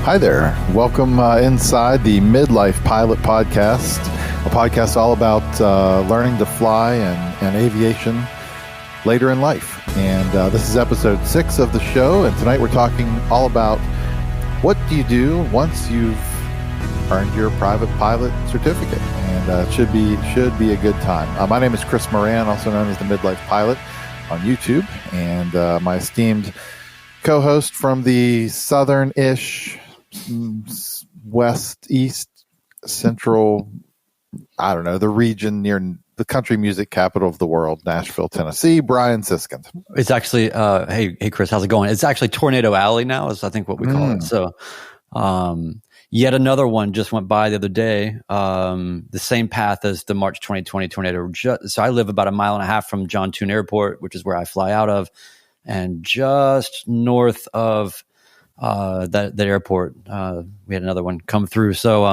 Hi there. Welcome inside the Midlife Pilot Podcast, a podcast all about learning to fly and aviation later in life. And this is episode 6 of the show. And tonight we're talking all about what do you do once you've earned your private pilot certificate. And it should be a good time. My name is Chris Moran, also known as the Midlife Pilot on YouTube. And my esteemed co-host from the southern-ish west, east, central, I don't know, the region near the country music capital of the world, Nashville, Tennessee, Brian Siskind. It's actually, hey, Chris, how's it going? It's actually Tornado Alley now, is I think what we call it. So, yet another one just went by the other day, the same path as the March 2020 tornado. So I live about a mile and a half from John Tune Airport, which is where I fly out of, and just north of that airport, we had another one come through. So,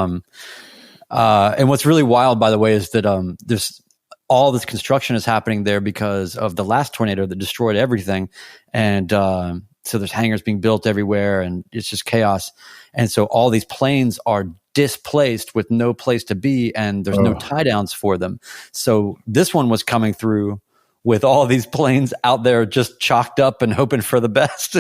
and what's really wild, by the way, is that there's all this construction is happening there because of the last tornado that destroyed everything, and so there's hangars being built everywhere, and it's just chaos. And so all these planes are displaced with no place to be, and there's no tie downs for them. So this one was coming through with all these planes out there just chalked up and hoping for the best.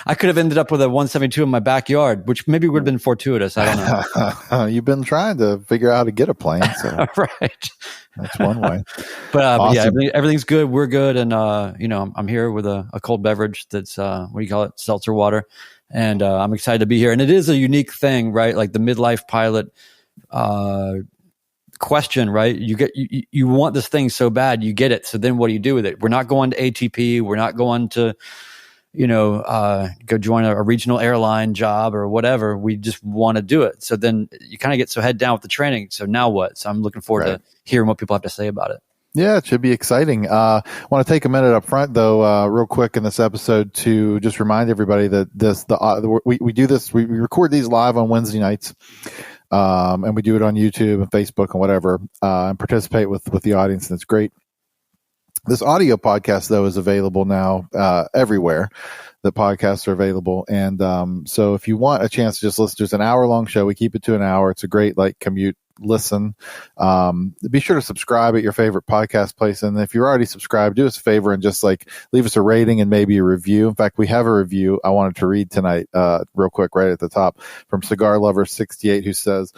I could have ended up with a 172 in my backyard, which maybe would have been fortuitous. I don't know. You've been trying to figure out how to get a plane. So right. That's one way. But awesome. Yeah, everything's good. We're good. And, I'm here with a cold beverage that's, what do you call it? Seltzer water. And I'm excited to be here. And it is a unique thing, right? Like the midlife pilot question, right? You want this thing so bad, you get it. So then what do you do with it? We're not going to ATP. We're not going to, go join a regional airline job or whatever. We just want to do it. So then you kind of get so head down with the training. So now what? So I'm looking forward to hearing what people have to say about it. Yeah, it should be exciting. I want to take a minute up front, though, real quick in this episode to just remind everybody that we do this. We record these live on Wednesday nights. And we do it on YouTube and Facebook and whatever, and participate with the audience, and it's great. This audio podcast, though, is available now everywhere that podcasts are available. And so if you want a chance to just listen to an hour-long show, we keep it to an hour. It's a great commute listen. Be sure to subscribe at your favorite podcast place. And if you're already subscribed, do us a favor and just leave us a rating and maybe a review. In fact, we have a review I wanted to read tonight, real quick, right at the top, from Cigar Lover 68, who says,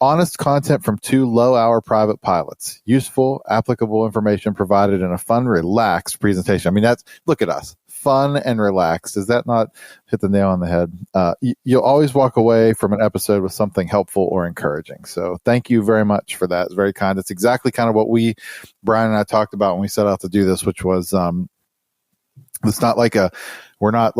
honest content from 2 low-hour private pilots. Useful, applicable information provided in a fun, relaxed presentation. I mean, look at us. Fun and relaxed. Does that not hit the nail on the head? You'll always walk away from an episode with something helpful or encouraging. So thank you very much for that. It's very kind. It's exactly kind of what Brian and I talked about when we set out to do this, which was, it's not we're not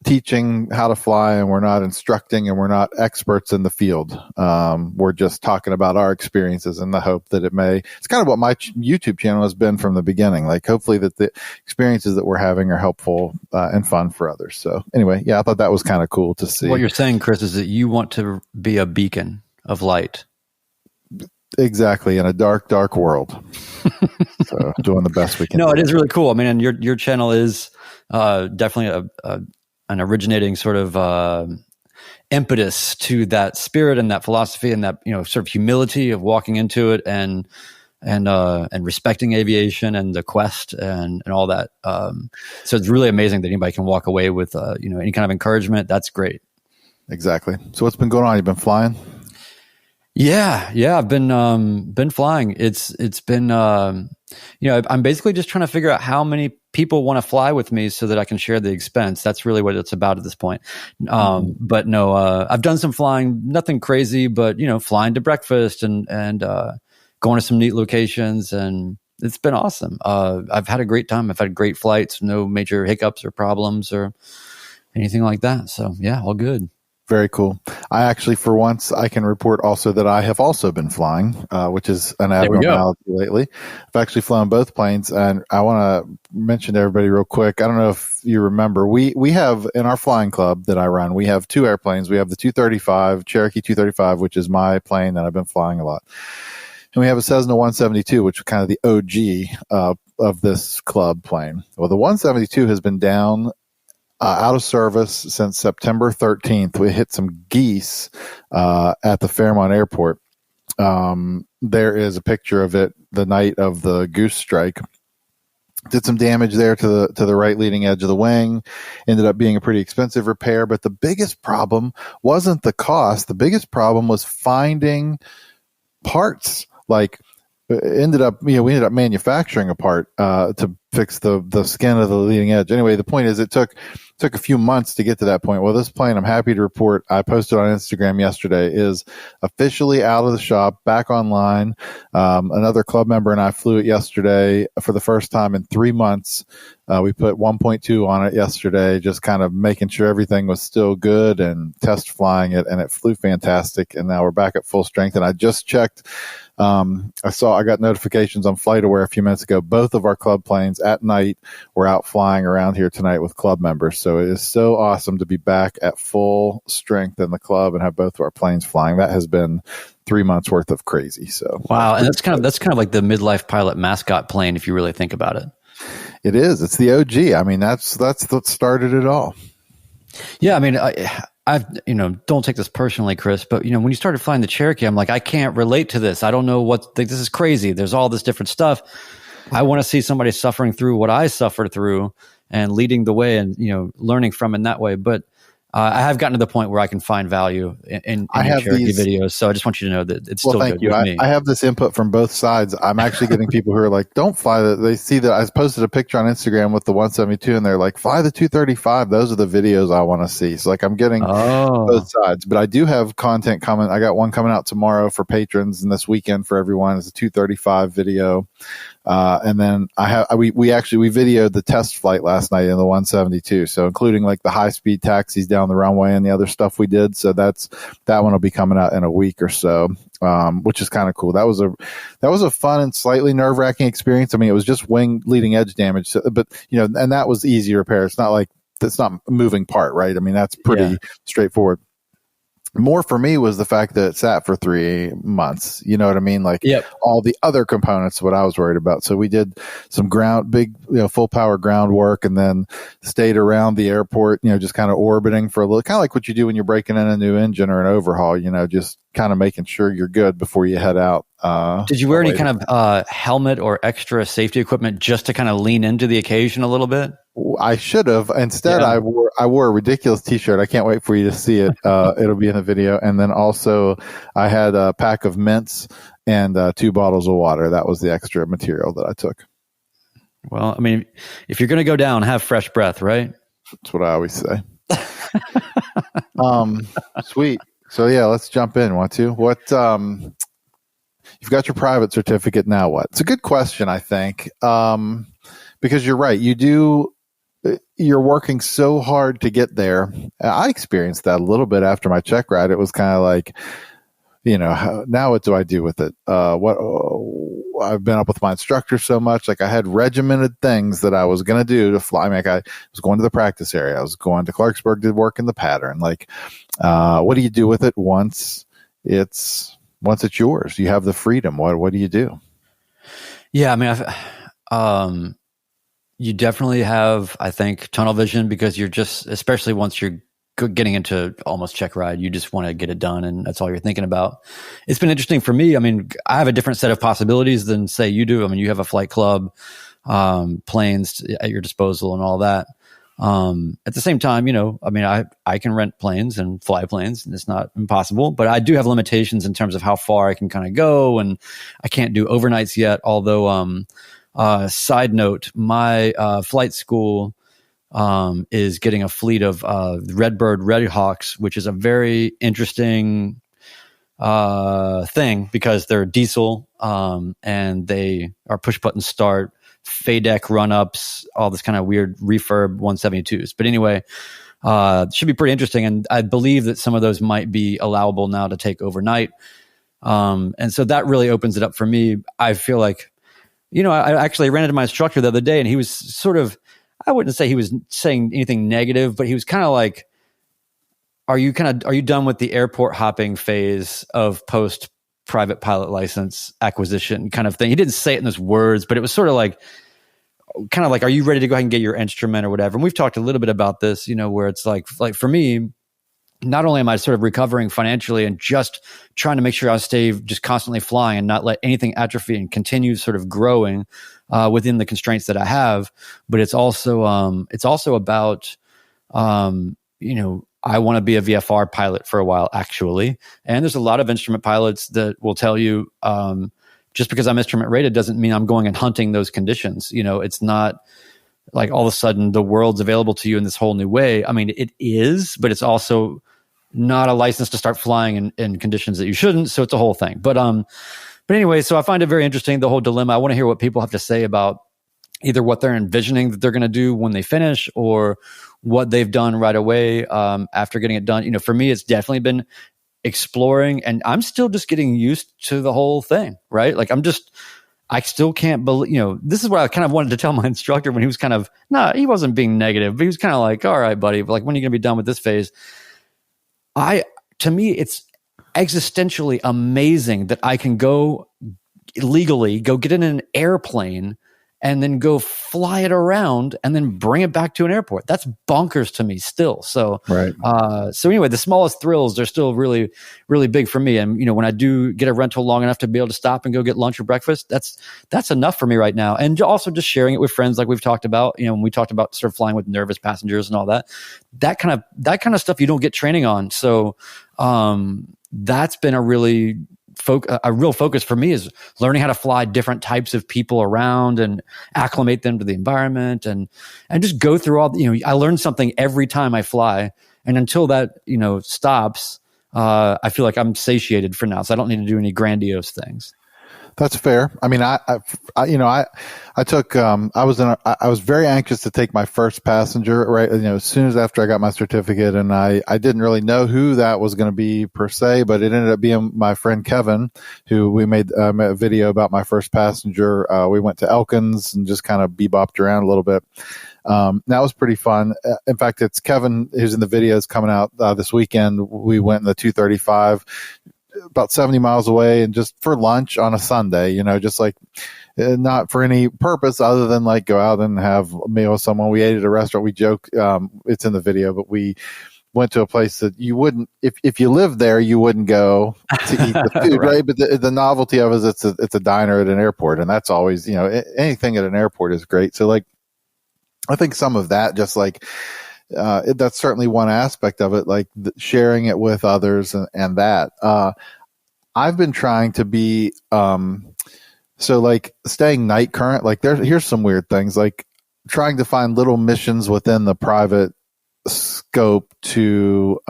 teaching how to fly, and we're not instructing, and we're not experts in the field. We're just talking about our experiences in the hope that it's kind of what my YouTube channel has been from the beginning. Hopefully that the experiences that we're having are helpful and fun for others. So anyway, yeah, I thought that was kind of cool to see. What you're saying, Chris, is that you want to be a beacon of light. Exactly. In a dark, dark world. So doing the best we can. No, it is really cool. I mean, and your channel is definitely an originating sort of impetus to that spirit and that philosophy and that sort of humility of walking into it and respecting aviation and the quest and all that. So it's really amazing that anybody can walk away with any kind of encouragement. That's great. Exactly. So what's been going on? You've been flying? Yeah, I've been flying. It's been I'm basically just trying to figure out how many people want to fly with me so that I can share the expense. That's really what it's about at this point. But no, I've done some flying, nothing crazy, but flying to breakfast and going to some neat locations, and it's been awesome. I've had a great time. I've had great flights, no major hiccups or problems or anything like that. So yeah, all good. Very cool. I actually, for once, I can report also that I have also been flying, which is an abnormality lately. I've actually flown both planes, and I want to mention to everybody real quick. I don't know if you remember, we have in our flying club that I run, we have 2 airplanes. We have the 235, Cherokee 235, which is my plane that I've been flying a lot. And we have a Cessna 172, which is kind of the OG of this club plane. Well, the 172 has been down out of service since September 13th. We hit some geese at the Fairmont Airport. There is a picture of it the night of the goose strike. Did some damage there to the right leading edge of the wing. Ended up being a pretty expensive repair, but the biggest problem wasn't the cost. The biggest problem was finding parts. Like, we ended up manufacturing a part to fix the skin of the leading edge. Anyway, the point is, it took a few months to get to that point. Well, this plane, I'm happy to report, I posted on Instagram yesterday, is officially out of the shop, back online. Another club member and I flew it yesterday for the first time in 3 months. We put 1.2 on it yesterday, just kind of making sure everything was still good and test flying it, and it flew fantastic. And now we're back at full strength. And I just checked. I got notifications on FlightAware a few minutes ago. Both of our club planes at night were out flying around here tonight with club members. So it is so awesome to be back at full strength in the club and have both of our planes flying. That has been 3 months worth of crazy. So wow. And that's kind of like the midlife pilot mascot plane, if you really think about it. It is. It's the OG. I mean, that's what started it all. Yeah. I mean, I've, don't take this personally, Chris, but when you started flying the Cherokee, I'm like, I can't relate to this. I don't know this is crazy. There's all this different stuff. I want to see somebody suffering through what I suffered through and leading the way and, learning from in that way. But I have gotten to the point where I can find value in your Cherokee videos. So I just want you to know that it's still good with me. I have this input from both sides. I'm actually getting people who are like, don't fly that. They see that I posted a picture on Instagram with the 172 and they're like, fly the 235. Those are the videos I want to see. So like, I'm getting both sides, but I do have content coming. I got one coming out tomorrow for patrons and this weekend for everyone. It's a 235 video. And then we videoed the test flight last night in the 172. So including like the high speed taxis down the runway and the other stuff we did. So that one will be coming out in a week or so, which is kind of cool. That was a fun and slightly nerve wracking experience. I mean, it was just wing leading edge damage, but and that was easy to repair. It's not like that's not a moving part, right? I mean, that's pretty straightforward. More for me was the fact that it sat for 3 months. You know what I mean? Like all the other components, what I was worried about. So we did some big, full power ground work and then stayed around the airport, just kind of orbiting for a little, kind of like what you do when you're breaking in a new engine or an overhaul, just kind of making sure you're good before you head out. Did you wear any kind of helmet or extra safety equipment just to kind of lean into the occasion a little bit? I should have. Instead, I wore a ridiculous T-shirt. I can't wait for you to see it. It'll be in the video. And then also, I had a pack of mints and 2 bottles of water. That was the extra material that I took. Well, I mean, if you're going to go down, have fresh breath, right? That's what I always say. Sweet. So yeah, let's jump in. Want to? What? You've got your private certificate. Now what? It's a good question, I think, because you're right. You're working so hard to get there. I experienced that a little bit after my check ride. It was kind of like, now what do I do with it? I've been up with my instructor so much. Like I had regimented things that I was going to do to fly. I was going to the practice area. I was going to Clarksburg to work in the pattern. Like, what do you do with it once it's yours? You have the freedom. What do you do? Yeah. I mean, you definitely have, I think, tunnel vision because you're just, especially once you're getting into almost check ride, you just want to get it done and that's all you're thinking about. It's been interesting for me. I mean, I have a different set of possibilities than say you do. I mean, you have a flight club, planes at your disposal and all that. At the same time, I can rent planes and fly planes and it's not impossible, but I do have limitations in terms of how far I can kind of go and I can't do overnights yet. Although, side note, my flight school is getting a fleet of Redbird Redhawks, which is a very interesting thing because they're diesel and they are push button start, FADEC run ups, all this kind of weird refurb 172s. But anyway, it should be pretty interesting, and I believe that some of those might be allowable now to take overnight. And so that really opens it up for me. I feel like, I actually ran into my instructor the other day and he was sort of, I wouldn't say he was saying anything negative, but he was kind of like, are you done with the airport hopping phase of post private pilot license acquisition kind of thing? He didn't say it in those words, but it was sort of like, kind of like, are you ready to go ahead and get your instrument or whatever? And we've talked a little bit about this, where it's like for me, not only am I sort of recovering financially and just trying to make sure I stay just constantly flying and not let anything atrophy and continue sort of growing within the constraints that I have, but it's also about, I want to be a VFR pilot for a while, actually. And there's a lot of instrument pilots that will tell you, just because I'm instrument rated doesn't mean I'm going and hunting those conditions. It's not like all of a sudden the world's available to you in this whole new way. I mean, it is, but it's also not a license to start flying in conditions that you shouldn't. So it's a whole thing. But anyway, so I find it very interesting, the whole dilemma. I want to hear what people have to say about either what they're envisioning that they're going to do when they finish, or what they've done right away after getting it done. For me, it's definitely been exploring, and I'm still just getting used to the whole thing, right? Like I still can't believe, this is what I kind of wanted to tell my instructor when he was he wasn't being negative, but he was kind of like, all right, buddy, but like, when are you going to be done with this phase? To me, it's existentially amazing that I can go legally get in an airplane and then go fly it around and then bring it back to an airport. That's bonkers to me still. So, right. So anyway, the smallest thrills are still really, really big for me. And, when I do get a rental long enough to be able to stop and go get lunch or breakfast, that's enough for me right now. And also just sharing it with friends, like we've talked about, when we talked about sort of flying with nervous passengers and all that kind of stuff you don't get training on. So, that's been a real focus for me, is learning how to fly different types of people around and acclimate them to the environment and just go through all, I learn something every time I fly. And until that, stops, I feel like I'm satiated for now. So I don't need to do any grandiose things. That's fair. I mean, I took, I was very anxious to take my first passenger, right? As soon as after I got my certificate, and I didn't really know who that was going to be per se, but it ended up being my friend Kevin, who we made a video about my first passenger. We went to Elkins and just kind of bebopped around a little bit. That was pretty fun. In fact, it's Kevin who's in the videos coming out this weekend. We went in the 235, about 70 miles away, and just for lunch on a Sunday, just like not for any purpose other than like go out and have a meal with someone. We ate at a restaurant. We joke, it's in the video, but we went to a place that you wouldn't, if you lived there, you wouldn't go to eat the food, right? But the novelty of it is it's a diner at an airport, and that's always, anything at an airport is great. So like, I think some of that, just like, that's certainly one aspect of it, like sharing it with others and that. I've been trying to be, so like staying night current, like here's some weird things, like trying to find little missions within the private scope to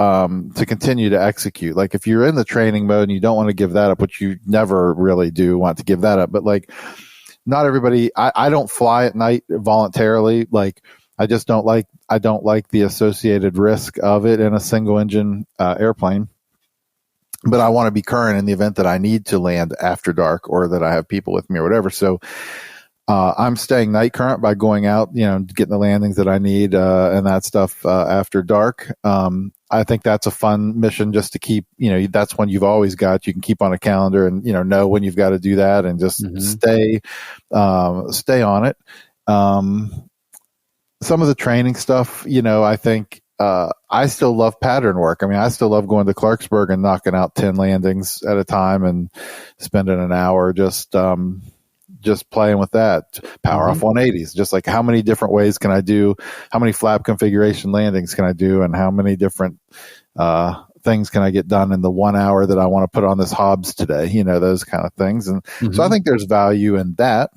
continue to execute. Like if you're in the training mode and you don't want to give that up, which you never really do want to give that up, but like not everybody, I don't fly at night voluntarily. Like, I don't like the associated risk of it in a single engine airplane, but I want to be current in the event that I need to land after dark or that I have people with me or whatever. So I'm staying night current by going out, getting the landings that I need and that stuff after dark. I think that's a fun mission just to keep, that's one you've always got. You can keep on a calendar and, know when you've got to do that and just stay on it. Some of the training stuff, I think I still love pattern work. I mean, I still love going to Clarksburg and knocking out 10 landings at a time and spending an hour just playing with that. Power off 180s. Just like how many different ways can I do? How many flap configuration landings can I do? And how many different things can I get done in the 1 hour that I want to put on this Hobbs today? Those kind of things. And so I think there's value in that.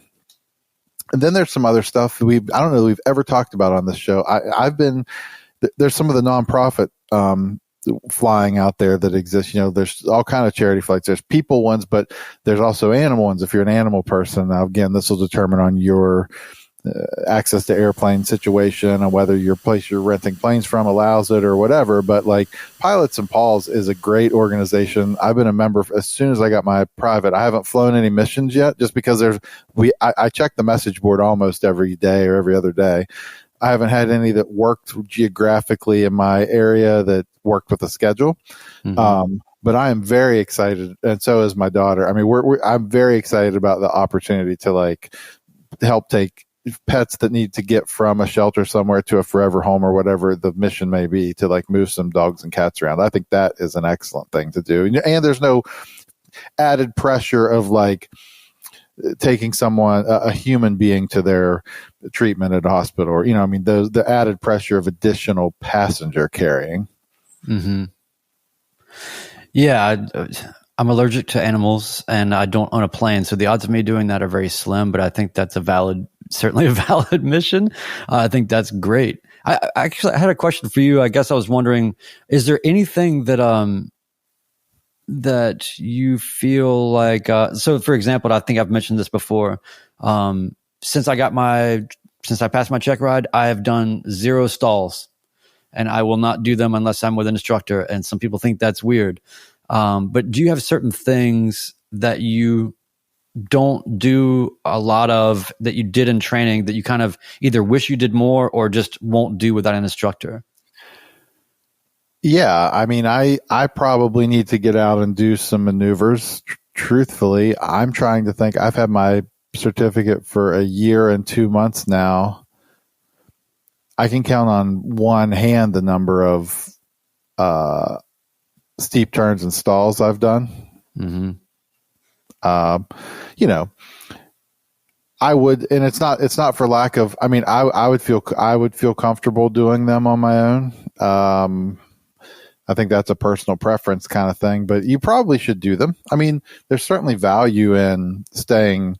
And then there's some other stuff I don't know that we've ever talked about on this show. There's some of the nonprofit flying out there that exists. There's all kind of charity flights. There's people ones, but there's also animal ones. If you're an animal person, now again, this will determine on your access to airplane situation and whether your place you're renting planes from allows it or whatever. But like Pilots and Paws is a great organization. I've been a member as soon as I got my private. I haven't flown any missions yet just because I check the message board almost every day or every other day. I haven't had any that worked geographically in my area that worked with the schedule. But I am very excited. And so is my daughter. I mean, I'm very excited about the opportunity to like help take pets that need to get from a shelter somewhere to a forever home or whatever the mission may be, to like move some dogs and cats around. I think that is an excellent thing to do. And there's no added pressure of like taking someone, a human being, to their treatment at a hospital, or, I mean, the added pressure of additional passenger carrying. Mm-hmm. Yeah. I'm allergic to animals and I don't own a plane. So the odds of me doing that are very slim, but I think that's certainly a valid mission. I think that's great. I had a question for you. I guess I was wondering, is there anything that you feel like, so for example, I think I've mentioned this before. Since I passed my check ride, I have done 0 stalls, and I will not do them unless I'm with an instructor. And some people think that's weird. But do you have certain things that you don't do a lot of that you did in training that you kind of either wish you did more or just won't do without an instructor? Yeah. I mean, I probably need to get out and do some maneuvers. Truthfully, I'm trying to think. I've had my certificate for a year and 2 months now. I can count on one hand the number of, steep turns and stalls I've done. Mm-hmm. I would, and it's not for lack of, I mean, I would feel comfortable doing them on my own. I think that's a personal preference kind of thing, but you probably should do them. I mean, there's certainly value in staying.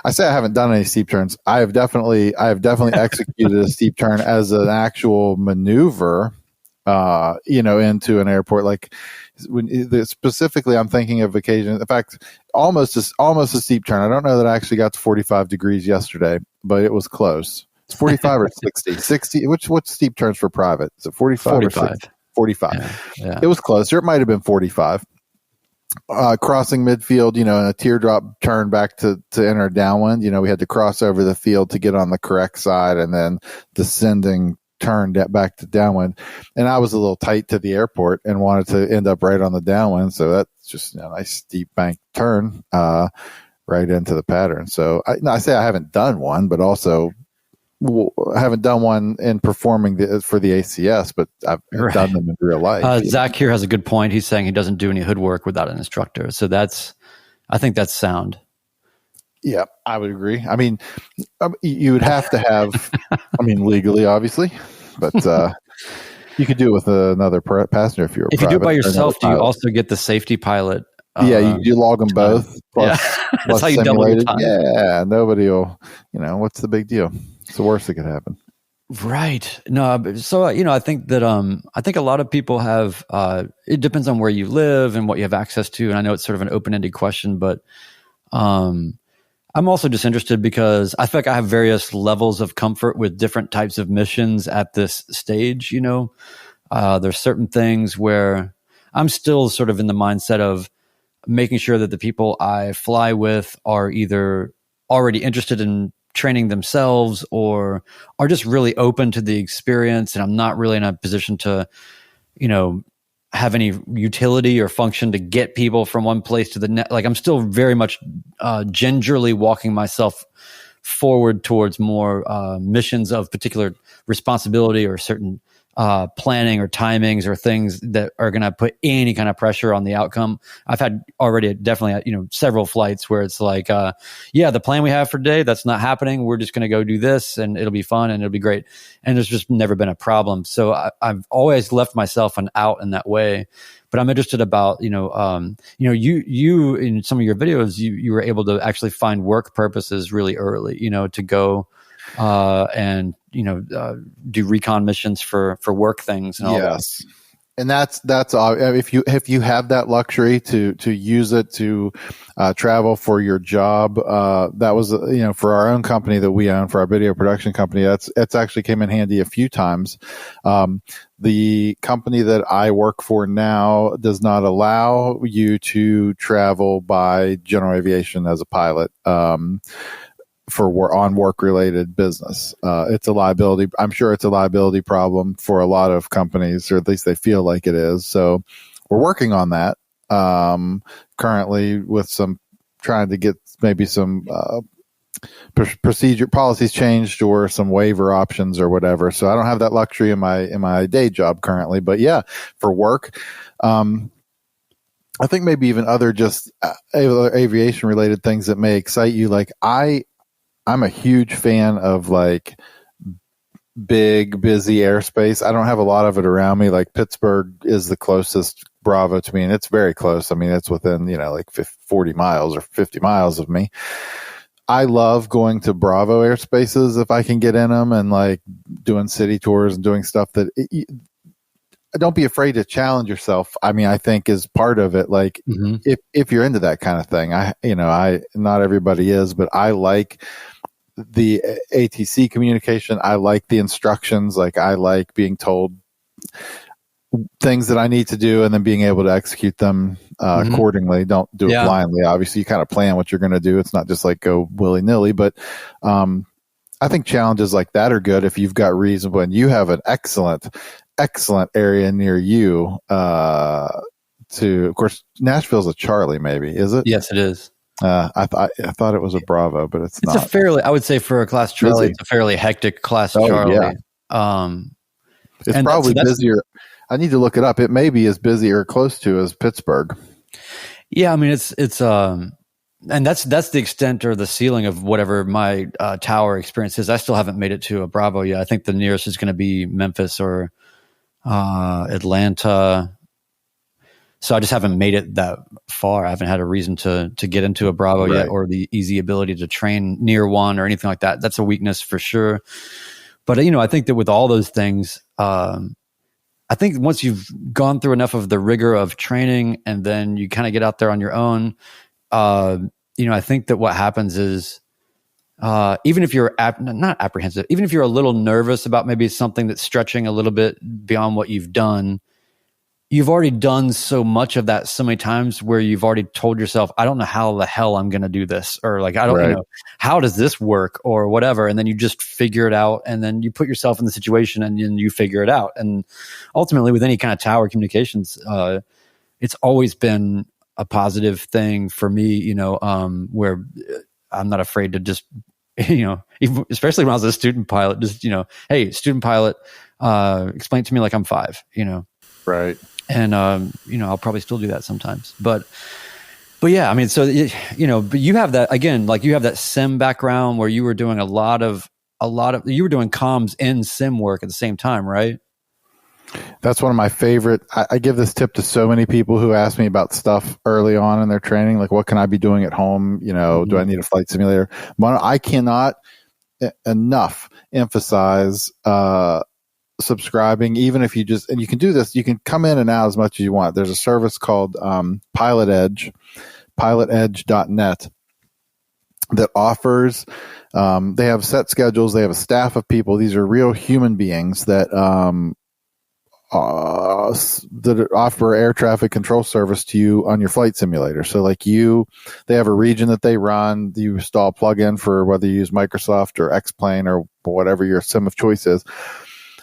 I say I haven't done any steep turns. I have definitely executed a steep turn as an actual maneuver, into an airport. Like specifically, I'm thinking of occasions. In fact, almost a steep turn. I don't know that I actually got to 45 degrees yesterday, but it was close. It's 45 or 60. 60. What's steep turns for private? Is it 45 or 60? 45. Yeah. It was closer. It might have been 45. Crossing midfield, and a teardrop turn back to enter downwind. We had to cross over the field to get on the correct side, and then descending turn back to downwind. And I was a little tight to the airport and wanted to end up right on the downwind. So that's just a nice steep bank turn right into the pattern. So I say I haven't done one, but also I haven't done one in performing for the ACS, but I've done them in real life. Zach here has a good point. He's saying he doesn't do any hood work without an instructor. So I think that's sound. Yeah, I would agree. I mean, you would have to have, legally, obviously, but you could do it with another passenger if you're If you do it by yourself, do you also get the safety pilot? Yeah, you log them both. Plus, that's how you double your time. Yeah, nobody will, what's the big deal? It's the worst that could happen. Right. No, so, I think that, I think a lot of people have, it depends on where you live and what you have access to. And I know it's sort of an open-ended question, but, I'm also just interested because I feel like I have various levels of comfort with different types of missions at this stage. There's certain things where I'm still sort of in the mindset of making sure that the people I fly with are either already interested in training themselves or are just really open to the experience. And I'm not really in a position to, have any utility or function to get people from one place to the next. Like I'm still very much gingerly walking myself forward towards more missions of particular responsibility or certain planning or timings or things that are going to put any kind of pressure on the outcome. I've had already definitely, several flights where it's like, the plan we have for today, that's not happening. We're just going to go do this and it'll be fun and it'll be great. And there's just never been a problem. So I've always left myself an out in that way. But I'm interested about, you in some of your videos, you were able to actually find work purposes really early, to go and do recon missions for work things and all that. And that's if you have that luxury to use it to travel for your job, that was for our own company that we own, for our video production company, it's actually came in handy a few times. The company that I work for now does not allow you to travel by general aviation as a pilot. On work related business. It's a liability. I'm sure it's a liability problem for a lot of companies, or at least they feel like it is. So we're working on that currently with trying to get maybe some procedure policies changed or some waiver options or whatever. So I don't have that luxury in my day job currently. But yeah, for work, I think maybe even other just aviation related things that may excite you. Like I'm a huge fan of like big, busy airspace. I don't have a lot of it around me. Like Pittsburgh is the closest Bravo to me, and it's very close. I mean, it's within, like 40 miles or 50 miles of me. I love going to Bravo airspaces if I can get in them and like doing city tours and doing stuff that don't be afraid to challenge yourself. I mean, I think is part of it. Like if you're into that kind of thing, not everybody is, but I like the ATC communication. I like the instructions. Like I like being told things that I need to do and then being able to execute them accordingly. Don't do it blindly. Obviously, you kind of plan what you're going to do. It's not just like go willy nilly, but I think challenges like that are good if you've got reasonable and you have an excellent area near you. Of course, Nashville's a Charlie, maybe, is it? Yes, it is. I thought it was a Bravo, but it's not. It's a fairly, I would say for a class Charlie, it's a fairly hectic class Charlie. Yeah. It's probably busier. I need to look it up. It may be as busy or close to as Pittsburgh. Yeah, I mean it's and that's the extent or the ceiling of whatever my tower experience is. I still haven't made it to a Bravo yet. I think the nearest is going to be Memphis or Atlanta. So I just haven't made it that far. I haven't had a reason to get into a Bravo yet, or the easy ability to train near one or anything like that. That's a weakness for sure. But I think that with all those things, I think once you've gone through enough of the rigor of training and then you kind of get out there on your own, I think that what happens is, even if you're not apprehensive, even if you're a little nervous about maybe something that's stretching a little bit beyond what you've done, you've already done so much of that so many times where you've already told yourself, I don't know how the hell I'm going to do this, or like, I don't know, how does this work or whatever. And then you just figure it out, and then you put yourself in the situation and then you figure it out. And ultimately with any kind of tower communications, it's always been a positive thing for me, where I'm not afraid to just, especially when I was a student pilot, just, hey, student pilot, explain it to me like I'm 5, Right. And, I'll probably still do that sometimes, but yeah, I mean, so, but you have that, again, like you have that sim background where you were doing a lot of, you were doing comms and sim work at the same time, right? That's one of my favorite. I give this tip to so many people who ask me about stuff early on in their training. Like, what can I be doing at home? Do I need a flight simulator? I cannot enough emphasize, subscribing, even if and you can do this, you can come in and out as much as you want. There's a service called Pilot Edge, pilotedge.net, that offers, they have set schedules. They have a staff of people. These are real human beings that offer air traffic control service to you on your flight simulator. So like they have a region that they run. You install a plugin for whether you use Microsoft or X-Plane or whatever your sim of choice is.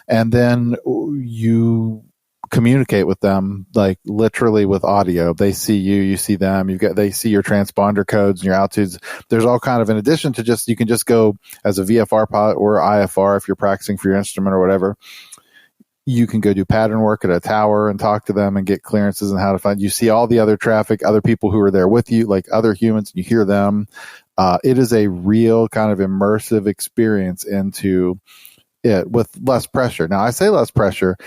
And then you communicate with them, like literally with audio. They see you, you see them, they see your transponder codes and your altitudes. There's all kind of, in addition to you can just go as a VFR pilot or IFR if you're practicing for your instrument or whatever. You can go do pattern work at a tower and talk to them and get clearances and how to find. You see all the other traffic, other people who are there with you, like other humans, and you hear them. It is a real kind of immersive experience into it with less pressure. Now I say less pressure,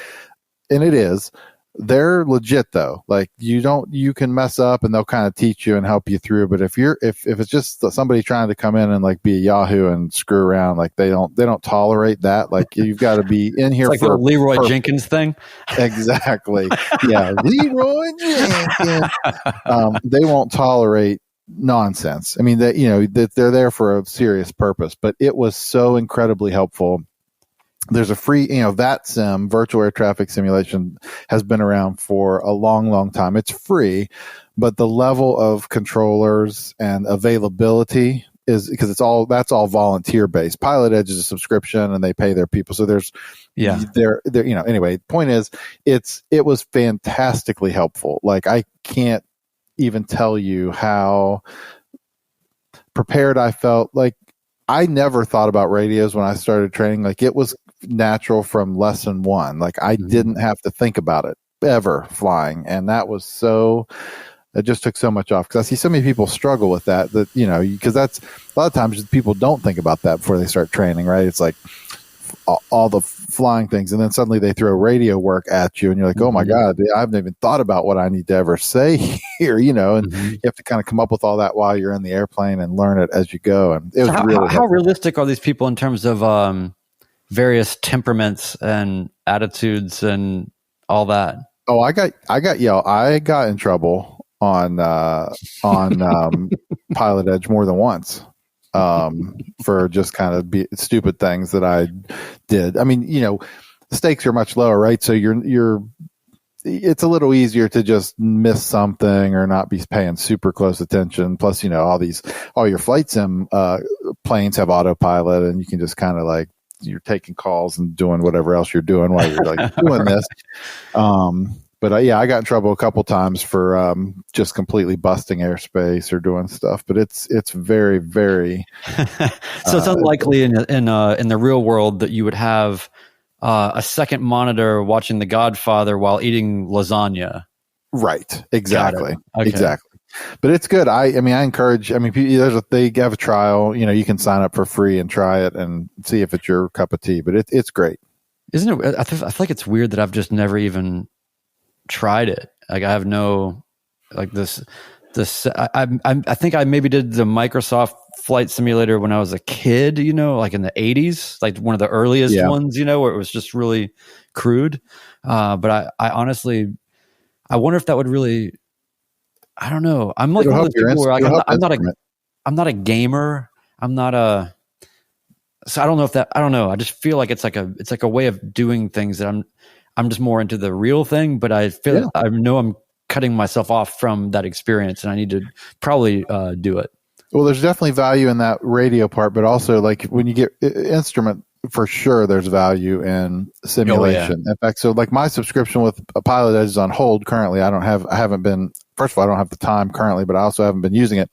and it is. They're legit though. Like you can mess up and they'll kind of teach you and help you through. But if it's just somebody trying to come in and like be a Yahoo and screw around, like they don't tolerate that. Like you've got to be in here it's like for the Leroy Jenkins thing. Exactly. Yeah. Leroy Jenkins. They won't tolerate nonsense. I mean, they're there for a serious purpose, but it was so incredibly helpful. There's a free, VATSIM, virtual air traffic simulation, has been around for a long, long time. It's free, but the level of controllers and availability is because that's all volunteer based. Pilot Edge is a subscription and they pay their people. So anyway, point is it was fantastically helpful. Like I can't even tell you how prepared I felt. Like, I never thought about radios when I started training. Like it was natural from lesson one. Like I didn't have to think about it ever flying. And that was it just took so much off, because I see so many people struggle with that, because that's a lot of times people don't think about that before they start training, right? It's like all the flying things, and then suddenly they throw radio work at you and you're like, oh my God, I haven't even thought about what I need to ever say here, and you have to kind of come up with all that while you're in the airplane and learn it as you go. And it was how realistic are these people in terms of various temperaments and attitudes and all that? Oh, I got in trouble on Pilot Edge more than once for just kind of stupid things that I did. I mean, the stakes are much lower, right? So it's a little easier to just miss something or not be paying super close attention. Plus, all your flight sim planes have autopilot, and you can just kind of like, you're taking calls and doing whatever else you're doing while you're like doing this. But I got in trouble a couple times for just completely busting airspace or doing stuff. But it's very, very. So it's unlikely in the real world that you would have a second monitor watching The Godfather while eating lasagna. Right. Exactly. Okay. Exactly. But it's good. I encourage. They have a trial. You can sign up for free and try it and see if it's your cup of tea. But it's great. Isn't it? I feel like it's weird that I've just never even tried it. Like I have no, like this. I think I maybe did the Microsoft Flight Simulator when I was a kid. Like in the 80s, like one of the earliest ones. Where it was just really crude. But I honestly, I wonder if that would really. I don't know. I'm like one of those people where I'm not a gamer. I'm not a. So I don't know if that. I don't know. I just feel like it's like a way of doing things that I'm just more into the real thing, but I feel I know I'm cutting myself off from that experience, and I need to probably do it. Well, there's definitely value in that radio part, but also like when you get instrument, for sure, there's value in simulation. In fact, so like my subscription with Pilot Edge is on hold currently. I haven't been. First of all, I don't have the time currently, but I also haven't been using it.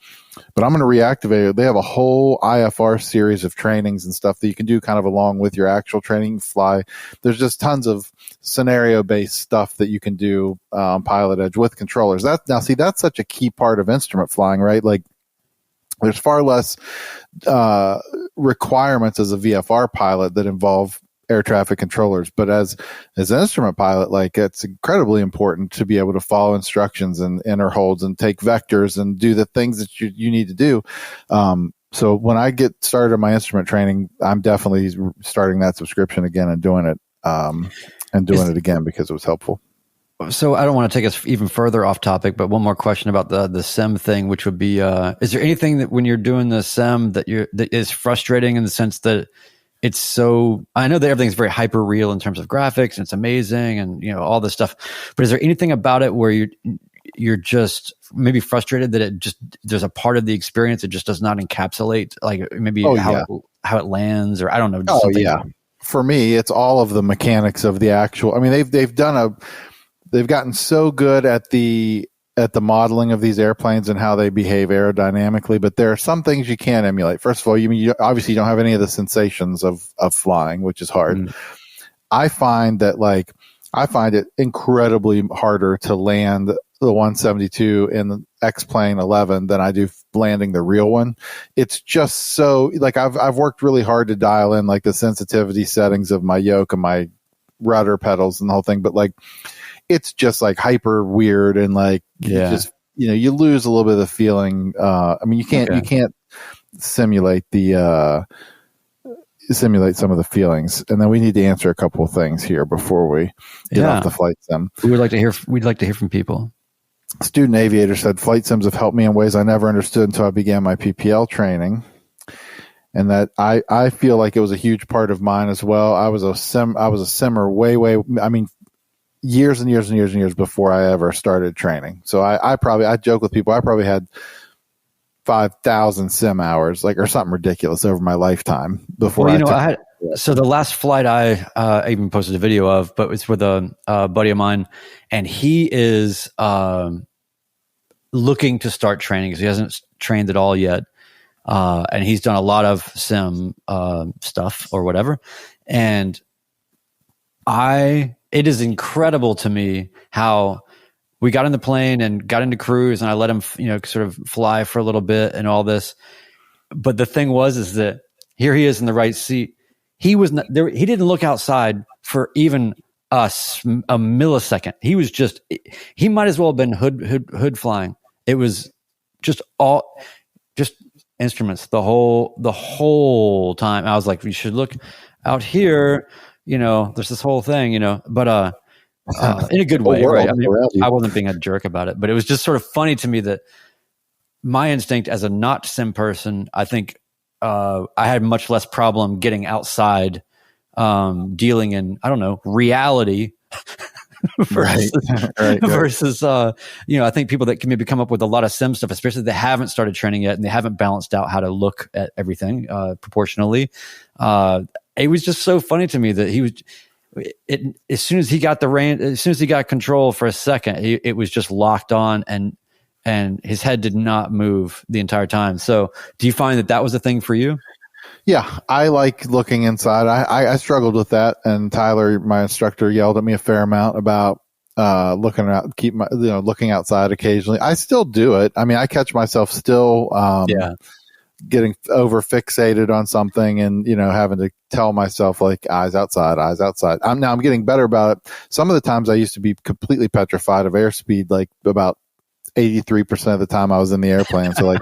But I'm going to reactivate it. They have a whole IFR series of trainings and stuff that you can do kind of along with your actual training fly. There's just tons of scenario-based stuff that you can do Pilot Edge with controllers. That's such a key part of instrument flying, right? Like there's far less requirements as a VFR pilot that involve air traffic controllers, but as an instrument pilot, like it's incredibly important to be able to follow instructions and enter holds and take vectors and do the things that you need to do. So when I get started on my instrument training, I'm definitely starting that subscription again and doing it again because it was helpful. So I don't want to take us even further off topic, but one more question about the SIM thing, which would be, is there anything that when you're doing the SIM that is frustrating in the sense that it's so, I know that everything's very hyper real in terms of graphics and it's amazing and all this stuff, but is there anything about it where you're just maybe frustrated that there's a part of the experience that just does not encapsulate, like maybe how it lands, or I don't know. For me, it's all of the mechanics of the actual, they've gotten so good at the modeling of these airplanes and how they behave aerodynamically, but there are some things you can't emulate. First of all, you obviously don't have any of the sensations of flying, which is hard. I find it incredibly harder to land the 172 in the X-Plane 11 than I do landing the real one. It's just so, like, I've worked really hard to dial in like the sensitivity settings of my yoke and my rudder pedals and the whole thing, but like it's just like hyper weird and like you lose a little bit of the feeling. You can't simulate some of the feelings. And then we need to answer a couple of things here before we get off the flight sim. We'd like to hear from people. Student Aviator said, flight sims have helped me in ways I never understood until I began my PPL training. And that I feel like it was a huge part of mine as well. I was a simmer way, years and years and years and years before I ever started training. So I joke with people, I probably had 5,000 sim hours, like, or something ridiculous over my lifetime before. So the last flight I even posted a video of, but it's with a buddy of mine, and he is looking to start training because he hasn't trained at all yet. and he's done a lot of sim stuff or whatever. And it is incredible to me how we got in the plane and got into cruise, and I let him, sort of fly for a little bit and all this. But the thing is that here he is in the right seat. He was not there. He didn't look outside for even a millisecond. He was he might as well have been hood flying. It was just instruments the whole time. I was like, we should look out here. There's this whole thing, but in a good way, right? I mean, I wasn't being a jerk about it, but it was just sort of funny to me that my instinct as a not sim person, I think I had much less problem getting outside, dealing in, I don't know, reality versus I think people that can maybe come up with a lot of sim stuff, especially if they haven't started training yet and they haven't balanced out how to look at everything proportionally. It was just so funny to me that he was. As soon as he got as soon as he got control for a second, it was just locked on, and his head did not move the entire time. So, do you find that was a thing for you? Yeah, I like looking inside. I struggled with that, and Tyler, my instructor, yelled at me a fair amount about looking outside occasionally. I still do it. I mean, I catch myself still getting over fixated on something, and having to tell myself like eyes outside. I'm getting better about it. Some of the times I used to be completely petrified of airspeed, like about 83% of the time I was in the airplane. So like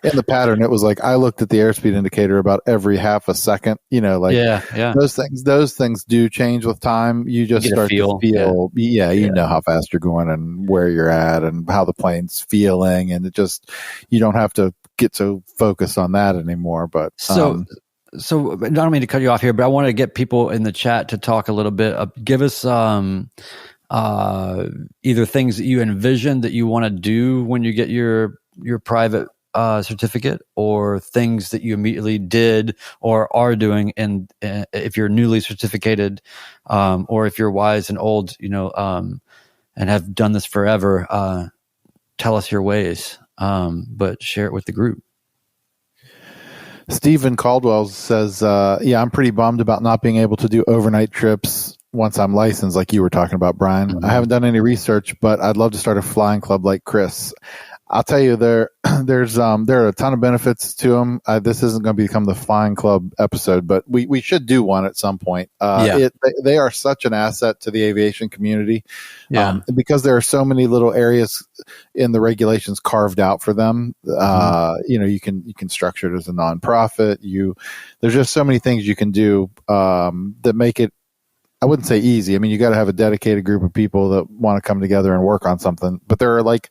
in the pattern, it was like I looked at the airspeed indicator about every half a second. Those things do change with time. You just start to feel, you know how fast you're going and where you're at and how the plane's feeling, and you don't have to get so focused on that anymore. But so I don't mean to cut you off here, but I want to get people in the chat to talk a little bit. Give us either things that you envision that you want to do when you get your private certificate, or things that you immediately did or are doing, and if you're newly certificated, or if you're wise and old, and have done this forever. Tell us your ways, but share it with the group. Stephen Caldwell says, I'm pretty bummed about not being able to do overnight trips once I'm licensed, like you were talking about, Brian. Mm-hmm. I haven't done any research, but I'd love to start a flying club like Chris. I'll tell you, there are a ton of benefits to them. This isn't going to become the flying club episode, but we should do one at some point. They are such an asset to the aviation community, because there are so many little areas in the regulations carved out for them. You can structure it as a nonprofit. There's just so many things you can do that make it, I wouldn't say easy. I mean, you got to have a dedicated group of people that want to come together and work on something, but there are like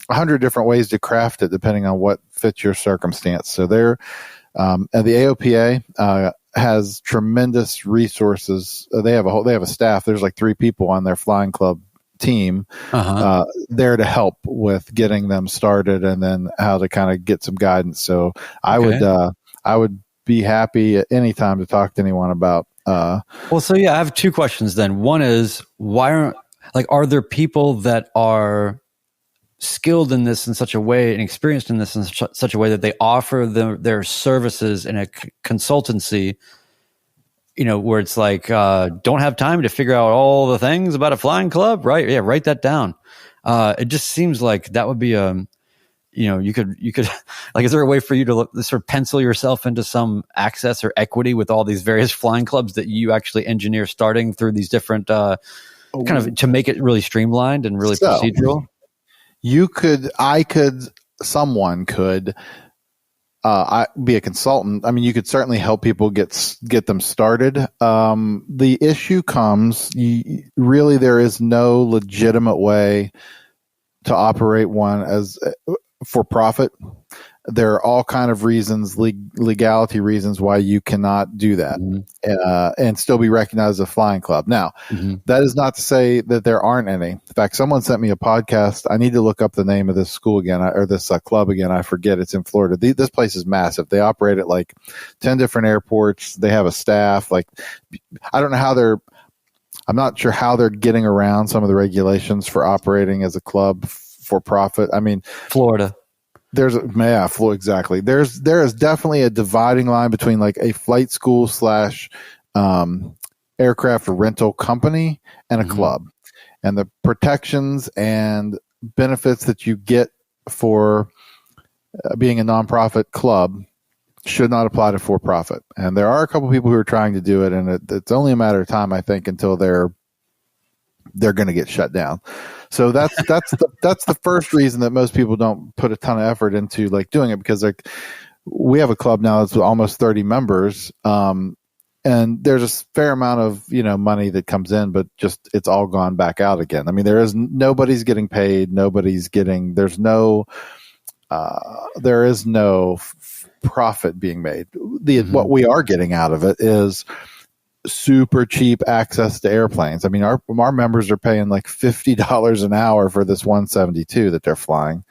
100 different ways to craft it depending on what fits your circumstance. So and the AOPA has tremendous resources. They have a staff. There's like 3 people on their flying club team there to help with getting them started, and then how to kind of get some guidance. So I would be happy at any time to talk to anyone about. I have 2 questions then. One is, are there people that are skilled in this in such a way and experienced in this in such a way that they offer their services in a consultancy, where it's like, don't have time to figure out all the things about a flying club, right? Yeah, write that down. It just seems like that would be you could like, is there a way for you to sort of pencil yourself into some access or equity with all these various flying clubs that you actually engineer starting through these different kind of, to make it really streamlined and really procedural? Someone could be a consultant. I mean, you could certainly help people get them started. The issue comes, really, there is no legitimate way to operate one as for profit. There are all kind of reasons, legality reasons, why you cannot do that and still be recognized as a flying club. Now, that is not to say that there aren't any. In fact, someone sent me a podcast. I need to look up the name of this school again, or this club again. I forget. It's in Florida. This place is massive. They operate at like 10 different airports. They have a staff. Like, I don't know I'm not sure how they're getting around some of the regulations for operating as a club for profit. I mean, Florida. Exactly. There is definitely a dividing line between like a flight school slash aircraft rental company and a club, and the protections and benefits that you get for being a nonprofit club should not apply to for profit. And there are a couple people who are trying to do it, and it's only a matter of time, I think, until they're going to get shut down. So that's the first reason that most people don't put a ton of effort into like doing it, because like we have a club now that's almost 30 members, and there's a fair amount of money that comes in, but just it's all gone back out again. I mean, nobody's getting paid, there is no profit being made. What we are getting out of it is super cheap access to airplanes. I mean, our members are paying like $50 an hour for this 172 that they're flying,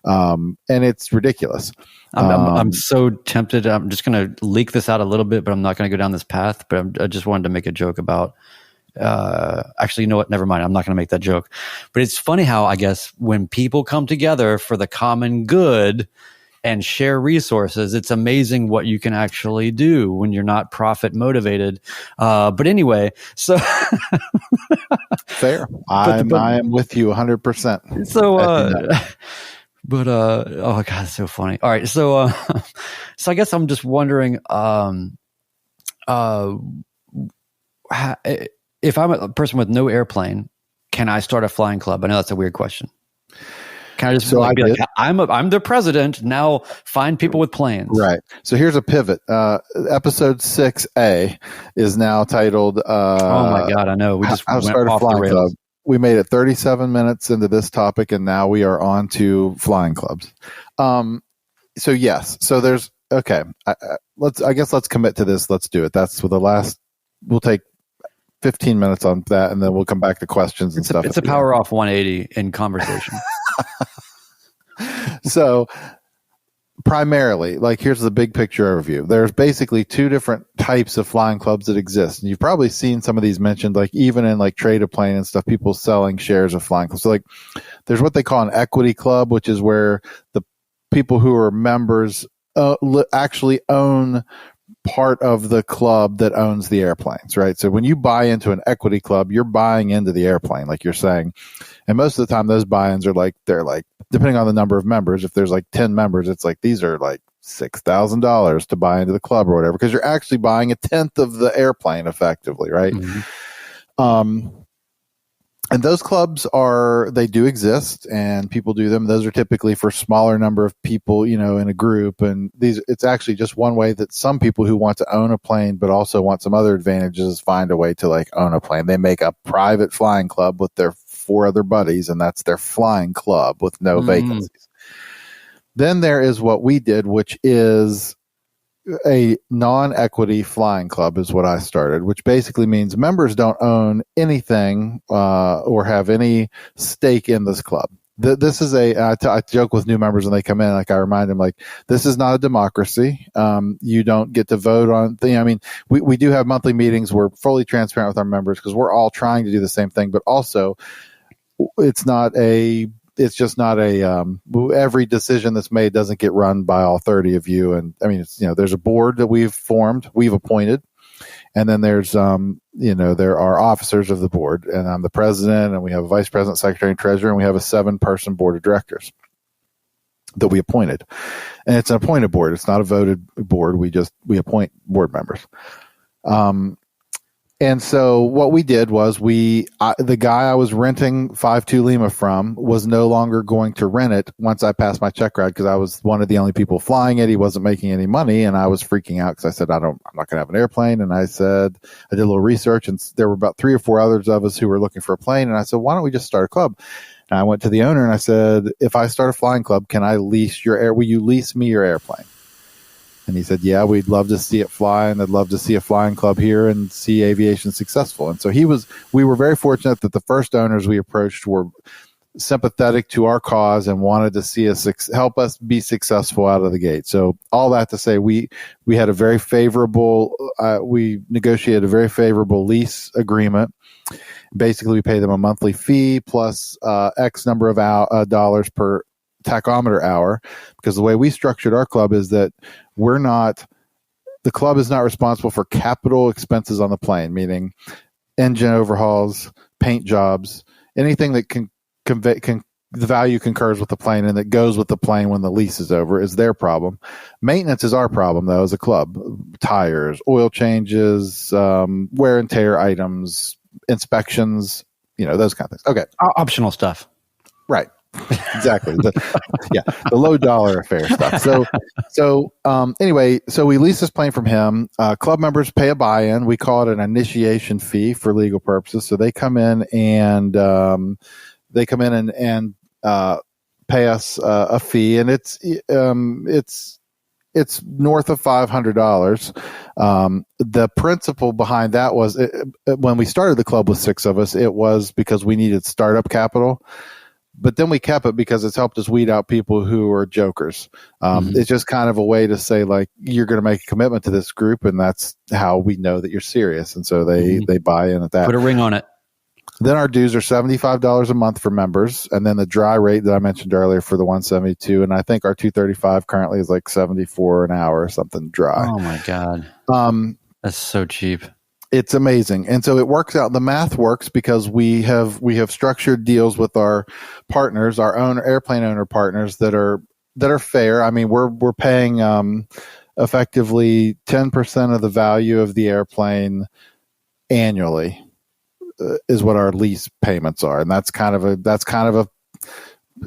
and it's ridiculous. I'm so tempted. I'm just going to leak this out a little bit, but I'm not going to go down this path. But I just wanted to make a joke about. Actually, you know what? Never mind. I'm not going to make that joke. But it's funny how I guess when people come together for the common good and share resources, it's amazing what you can actually do when you're not profit motivated. But anyway, so fair. I am with you 100%. So, oh God, it's so funny. All right. So, so I guess I'm just wondering, if I'm a person with no airplane, can I start a flying club? I know that's a weird question. Can I just be like, I'm the president now? Find people with planes, right? So here's a pivot. Episode 6A is now titled. Oh my God, I know. We just went off the rails. Club. We made it 37 minutes into this topic, and now we are on to flying clubs. So yes, so there's okay. Let's commit to this. Let's do it. That's for the last. We'll take 15 minutes on that, and then we'll come back to questions and stuff. It's a power off 180 in conversation. So primarily, like here's the big picture overview. There's basically two different types of flying clubs that exist. And you've probably seen some of these mentioned, like even in like Trade a Plane and stuff, people selling shares of flying clubs. So like there's what they call an equity club, which is where the people who are members actually own part of the club that owns the airplanes, right? So when you buy into an equity club, you're buying into the airplane, like you're saying. And most of the time those buy-ins are like, they're like, depending on the number of members, if there's like 10 members, it's like, these are like $6,000 to buy into the club or whatever, because you're actually buying a tenth of the airplane effectively, right? Mm-hmm. And those clubs they do exist and people do them. Those are typically for smaller number of people, in a group. And it's actually just one way that some people who want to own a plane, but also want some other advantages, find a way to like own a plane. They make a private flying club with their 4 other buddies, and that's their flying club with no vacancies. Then there is what we did, which is a non-equity flying club is what I started, which basically means members don't own anything or have any stake in this club. This is I joke with new members when they come in, like I remind them, like, this is not a democracy. You don't get to vote on things. I mean, we do have monthly meetings. We're fully transparent with our members because we're all trying to do the same thing, but also it's just not every decision that's made doesn't get run by all 30 of you. And I mean, there's a board that we've appointed, and then there's, there are officers of the board, and I'm the president, and we have a vice president, secretary, and treasurer, and we have a 7-person board of directors that we appointed. And it's an appointed board. It's not a voted board. We appoint board members. And so what we did was the guy I was renting 52 Lima from was no longer going to rent it once I passed my check ride, because I was one of the only people flying it. He wasn't making any money, and I was freaking out because I said, I'm not going to have an airplane. And I said, I did a little research, and there were about 3 or 4 others of us who were looking for a plane. And I said, why don't we just start a club? And I went to the owner and I said, if I start a flying club, can I lease will you lease me your airplane? And he said, yeah, we'd love to see it fly, and I'd love to see a flying club here and see aviation successful. And so we were very fortunate that the first owners we approached were sympathetic to our cause and wanted to see us help us be successful out of the gate. So all that to say, we had a very favorable, we negotiated a very favorable lease agreement. Basically, we pay them a monthly fee plus X number of dollars per tachometer hour, because the way we structured our club is that the club is not responsible for capital expenses on the plane, meaning engine overhauls, paint jobs, anything that can the value concurs with the plane and that goes with the plane when the lease is over is their problem. Maintenance is our problem, though, as a club. Tires, oil changes, wear and tear items, inspections, those kind of things. Okay. Optional stuff. Right. Exactly. The low dollar affair stuff. So anyway, we lease this plane from him. Club members pay a buy-in. We call it an initiation fee for legal purposes. So they come in and pay us a fee, and it's north of $500. The principle behind that was when we started the club with 6 of us, it was because we needed startup capital. But then we kept it because it's helped us weed out people who are jokers. It's just kind of a way to say, like, you're going to make a commitment to this group, and that's how we know that you're serious. And so they buy in at that. Put a ring on it. Then our dues are $75 a month for members, and then the dry rate that I mentioned earlier for the 172, and I think our 235 currently is like $74 an hour or something dry. Oh my God. That's so cheap. It's amazing. And so it works out. The math works because we have structured deals with our partners, our own airplane owner partners that are fair. I mean, we're paying effectively 10% of the value of the airplane annually is what our lease payments are. And that's kind of a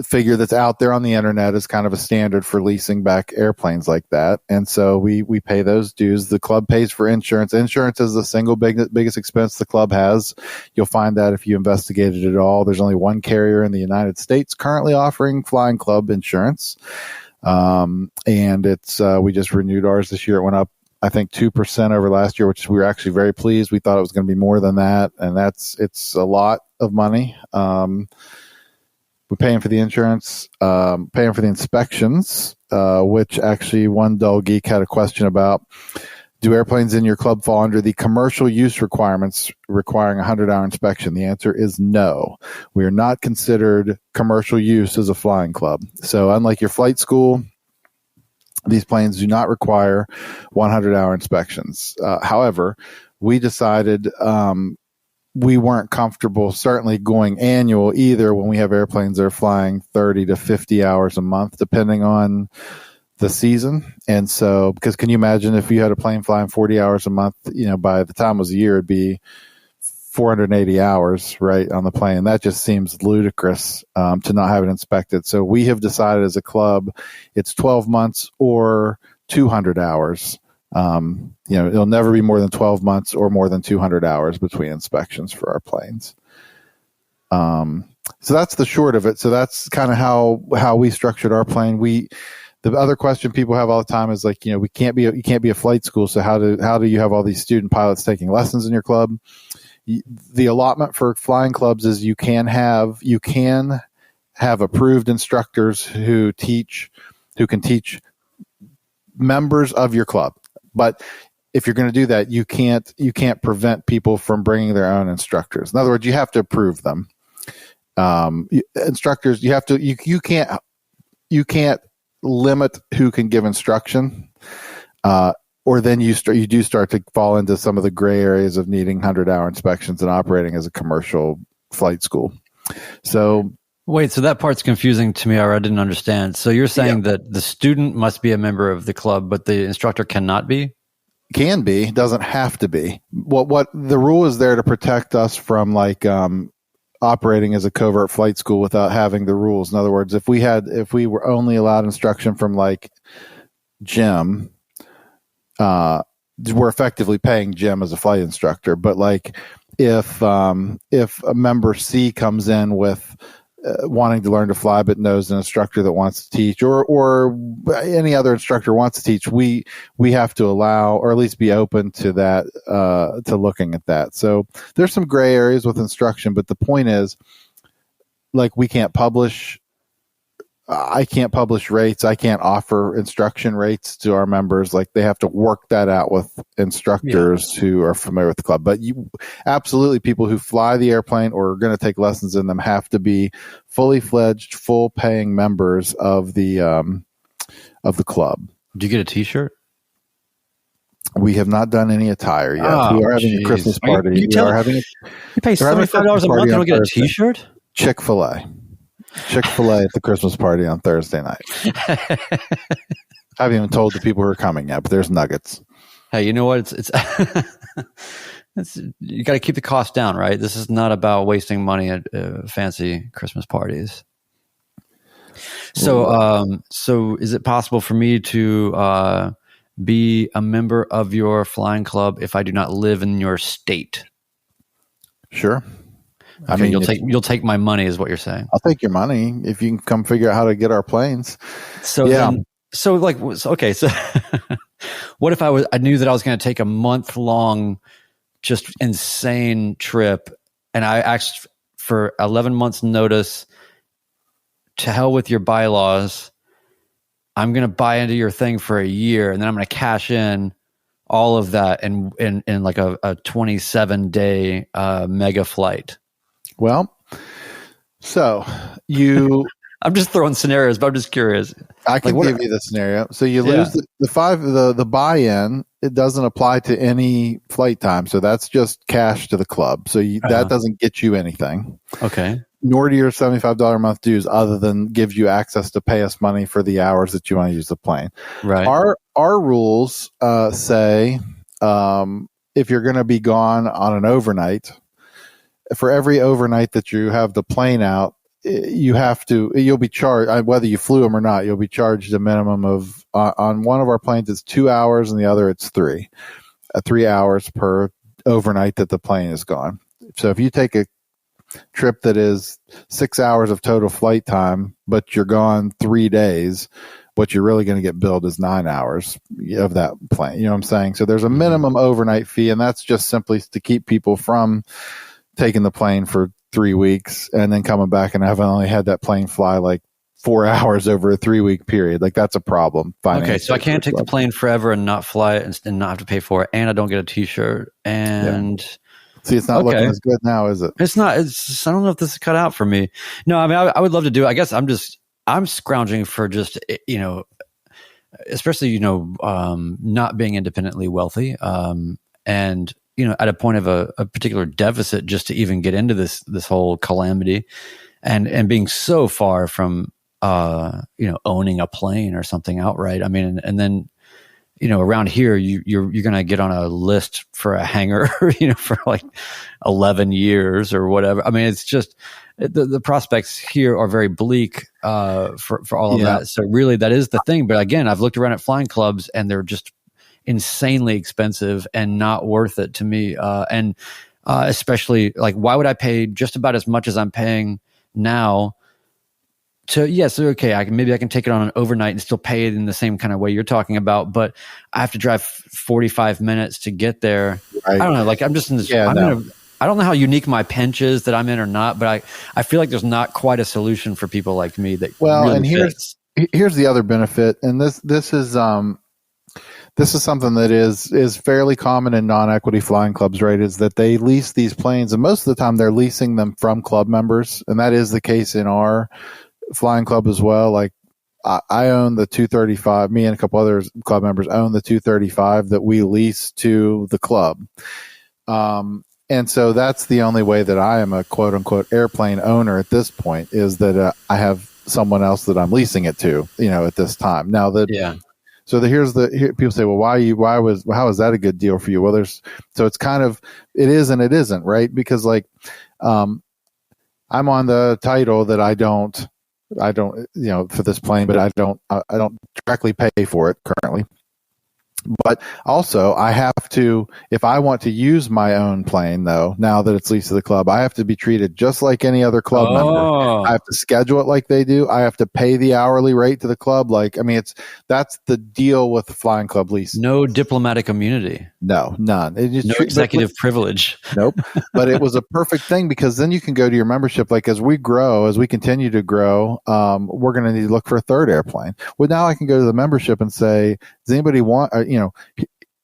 figure that's out there on the internet as kind of a standard for leasing back airplanes like that. And so we pay those dues. The club pays for insurance. Insurance is the single biggest expense the club has. You'll find that if you investigated it at all. There's only one carrier in the United States currently offering flying club insurance. And we just renewed ours this year. It went up, I think, 2% over last year, which we were actually very pleased. We thought it was going to be more than that. And it's a lot of money. We're paying for the insurance, paying for the inspections, which actually one dull geek had a question about. Do airplanes in your club fall under the commercial use requirements requiring a 100-hour inspection? The answer is no. We are not considered commercial use as a flying club. So unlike your flight school, these planes do not require 100-hour inspections. However, we decided we weren't comfortable certainly going annual either when we have airplanes that are flying 30 to 50 hours a month, depending on the season. And so, because can you imagine if you had a plane flying 40 hours a month, by the time it was a year, it'd be 480 hours, right, on the plane. That just seems ludicrous to not have it inspected. So we have decided as a club, it's 12 months or 200 hours. It'll never be more than 12 months or more than 200 hours between inspections for our planes. So that's the short of it. So that's kind of how we structured our plane. The other question people have all the time is like, you can't be a flight school. So how do you have all these student pilots taking lessons in your club? The allotment for flying clubs is you can have approved instructors who can teach members of your club. But if you're going to do that, you can't prevent people from bringing their own instructors. In other words, you have to approve them. Instructors, you can't limit who can give instruction, or then you do start to fall into some of the gray areas of needing 100-hour inspections and operating as a commercial flight school. So. Wait, so that part's confusing to me, or I didn't understand. So you're saying that the student must be a member of the club, but the instructor cannot be? Can be, doesn't have to be. What the rule is there to protect us from operating as a covert flight school without having the rules. In other words, if we were only allowed instruction from Jim, we're effectively paying Jim as a flight instructor. But if a member C comes in with wanting to learn to fly but knows an instructor that wants to teach, or any other instructor wants to teach, we have to allow, or at least be open to that, to looking at that. So there's some gray areas with instruction, but the point is, we can't publish I can't publish rates. I can't offer instruction rates to our members. Like, they have to work that out with instructors who are familiar with the club. But absolutely, people who fly the airplane or are going to take lessons in them have to be fully fledged, full paying members of the club. Do you get a T-shirt? We have not done any attire yet. Oh, we are having a Christmas party. You pay $75 a month and don't get a T-shirt? Chick-fil-A at the Christmas party on Thursday night. I haven't even told the people who are coming yet, but there's nuggets. Hey, you know what? It's you got to keep the cost down, right? This is not about wasting money at fancy Christmas parties. So, so is it possible for me to be a member of your flying club if I do not live in your state? Sure. Okay, I mean, you'll take my money, is what you're saying. I'll take your money if you can come figure out how to get our planes. So yeah. So what if I knew that I was going to take a month-long, just insane trip, and I asked for 11 months notice? To hell with your bylaws. I'm going to buy into your thing for a year, and then I'm going to cash in all of that in like a 27-day mega flight. Well, so you... I'm just throwing scenarios, but I'm just curious. I can give you the scenario. So you lose the buy-in. It doesn't apply to any flight time. So that's just cash to the club. So that doesn't get you anything. Okay. Nor do your $75 a month dues, other than give you access to pay us money for the hours that you want to use the plane. Right. Our rules say if you're going to be gone on an overnight, for every overnight that you have the plane out, you'll be charged, whether you flew them or not, you'll be charged a minimum of, on one of our planes it's 2 hours and the other it's 3 hours per overnight that the plane is gone. So if you take a trip that is 6 hours of total flight time, but you're gone 3 days, what you're really going to get billed is 9 hours of that plane. You know what I'm saying? So there's a minimum overnight fee, and that's just simply to keep people from taking the plane for 3 weeks and then coming back and I've only had that plane fly like 4 hours over a 3-week period. Like, that's a problem. Okay, so I can't take the plane forever and not fly it and not have to pay for it, and I don't get a T-shirt. And see, it's not looking as good now, is it? It's not. It's just, I don't know if this is cut out for me. No, I mean, I would love to do it. I guess I'm scrounging for just, especially, not being independently wealthy, and at a point of a particular deficit just to even get into this whole calamity, and being so far from owning a plane or something outright. I mean, and then around here you're going to get on a list for a hangar, for like 11 years or whatever. I mean, it's just the prospects here are very bleak for all of that. So really, that is the thing. But again, I've looked around at flying clubs and they're just insanely expensive and not worth it to me. And especially, like, why would I pay just about as much as I'm paying now so okay, I can take it on an overnight and still pay it in the same kind of way you're talking about, but I have to drive 45 minutes to get there. Right. I don't know, like, I'm just in this, I don't know how unique my pinch is that I'm in or not, but I feel like there's not quite a solution for people like me that really and here's the other benefit, and this is something that is fairly common in non-equity flying clubs, right? Is that they lease these planes, and most of the time they're leasing them from club members, and that is the case in our flying club as well. Like, I own the 235. Me and a couple other club members own the 235 that we lease to the club. And so that's the only way that I am a quote unquote airplane owner at this point, is that I have someone else that I'm leasing it to, at this time. Now so here people say, well, how is that a good deal for you? Well, it's kind of, it is and it isn't, right? Because like, I'm on the title that I don't, for this plane, but I don't directly pay for it currently. But also, I have to, if I want to use my own plane, though, now that it's leased to the club, I have to be treated just like any other club member. I have to schedule it like they do. I have to pay the hourly rate to the club. Like, I mean, that's the deal with the flying club lease. No diplomatic immunity. No, none. No executive privilege. Nope. But it was a perfect thing because then you can go to your membership. Like, as we continue to grow, we're going to need to look for a third airplane. Well, now I can go to the membership and say, does anybody want,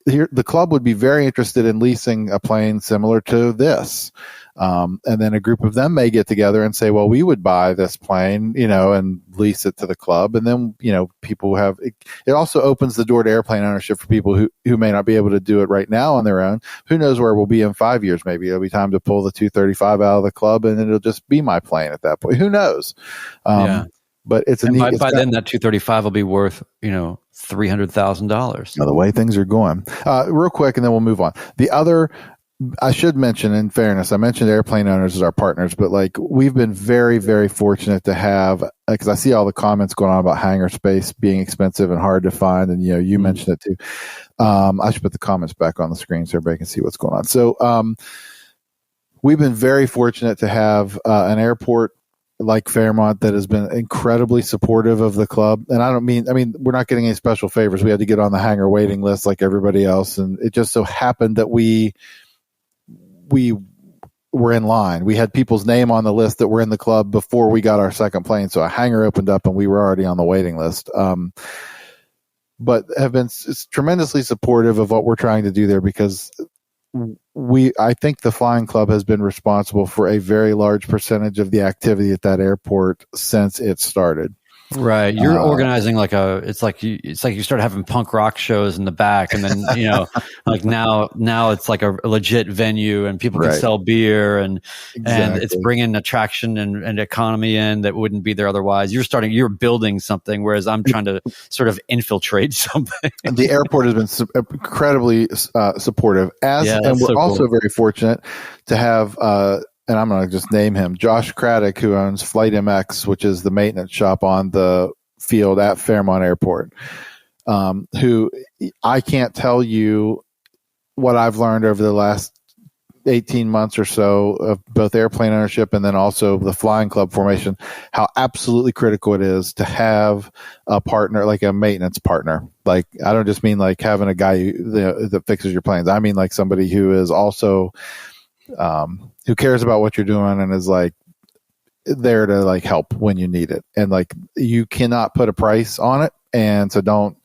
here, the club would be very interested in leasing a plane similar to this. And then a group of them may get together and say, well, we would buy this plane, and lease it to the club. And then, people have, it also opens the door to airplane ownership for people who may not be able to do it right now on their own. Who knows where we'll be in 5 years? Maybe it'll be time to pull the 235 out of the club and it'll just be my plane at that point. Who knows? But it's a neat. By then, that 235 will be worth, $300,000. The way things are going. Real quick, and then we'll move on. The other, I should mention, in fairness, I mentioned airplane owners as our partners, but like we've been very, very fortunate to have, because I see all the comments going on about hangar space being expensive and hard to find, and you mentioned it too. I should put the comments back on the screen so everybody can see what's going on. So we've been very fortunate to have an airport like Fairmont that has been incredibly supportive of the club. And I mean, we're not getting any special favors. We had to get on the hangar waiting list like everybody else. And it just so happened that we were in line. We had people's name on the list that were in the club before we got our second plane. So a hangar opened up and we were already on the waiting list. But have been tremendously supportive of what we're trying to do there because I think the flying club has been responsible for a very large percentage of the activity at that airport since it started. Right. You're organizing it's like you start having punk rock shows in the back, and then, like now it's like a legit venue and people can sell beer and it's bringing attraction and economy in that wouldn't be there otherwise. You're building something, whereas I'm trying to sort of infiltrate something. The airport has been incredibly supportive and we're also very fortunate to have, and I'm going to just name him, Josh Craddock, who owns Flight MX, which is the maintenance shop on the field at Fairmont Airport, who I can't tell you what I've learned over the last 18 months or so of both airplane ownership and then also the flying club formation, how absolutely critical it is to have a partner, like a maintenance partner. Like, I don't just mean like having a guy that fixes your planes. I mean like somebody who is also who cares about what you're doing and is like there to like help when you need it. And like, you cannot put a price on it. And so don't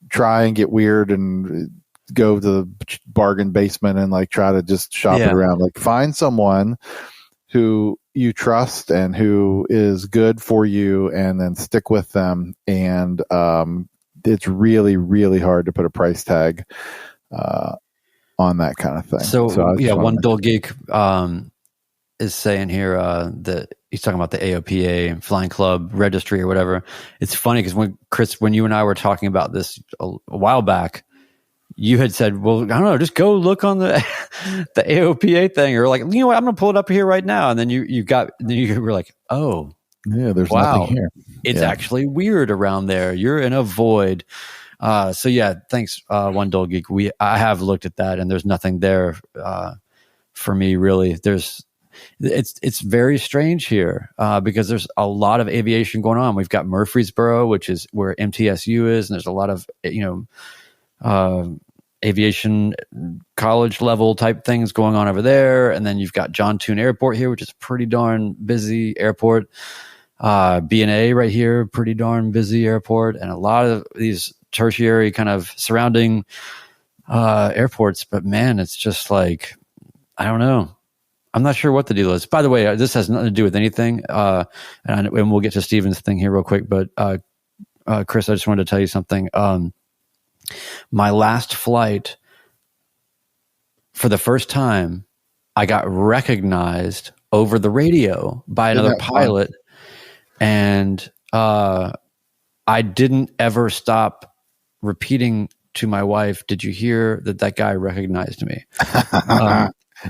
try and get weird and go to the bargain basement and like try to just shop it around. Like, find someone who you trust and who is good for you and then stick with them. And it's really, really hard to put a price tag on that kind of thing. So one dull geek is saying here that he's talking about the AOPA Flying Club registry or whatever. It's funny because when you and I were talking about this a while back, you had said, well, I don't know, just go look on the the AOPA thing, or like, you know what, I'm going to pull it up here right now. And then you were like, oh, yeah, there's nothing here. It's actually weird around there. You're in a void. So yeah, thanks, One Dull Geek. I have looked at that, and there's nothing there for me really. It's very strange here because there's a lot of aviation going on. We've got Murfreesboro, which is where MTSU is, and there's a lot of aviation college level type things going on over there. And then you've got John Tune Airport here, which is a pretty darn busy airport. B&A right here, pretty darn busy airport, and a lot of these tertiary kind of surrounding airports. But man, it's just like, I don't know. I'm not sure what the deal is. By the way, this has nothing to do with anything. And we'll get to Steven's thing here real quick. But Chris, I just wanted to tell you something. My last flight, for the first time, I got recognized over the radio by another pilot. And I didn't ever stop repeating to my wife, did you hear that guy recognized me?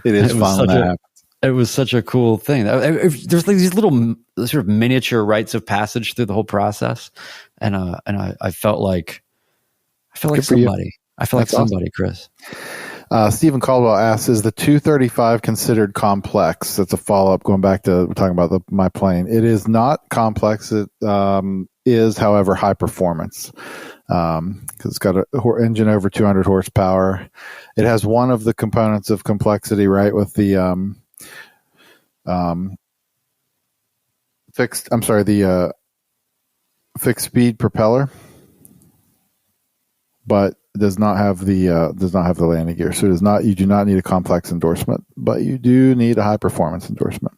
It is fun. It was such a cool thing. There's like these little sort of miniature rites of passage through the whole process. And I felt like somebody. I feel like That's awesome. somebody, Chris. Stephen Caldwell asks, is the 235 considered complex? That's a follow-up going back to talking about my plane. It is not complex. It is, however, high performance because it's got an engine over 200 horsepower. It has one of the components of complexity, right, with the fixed speed propeller, but does not have the landing gear. So you do not need a complex endorsement, but you do need a high performance endorsement.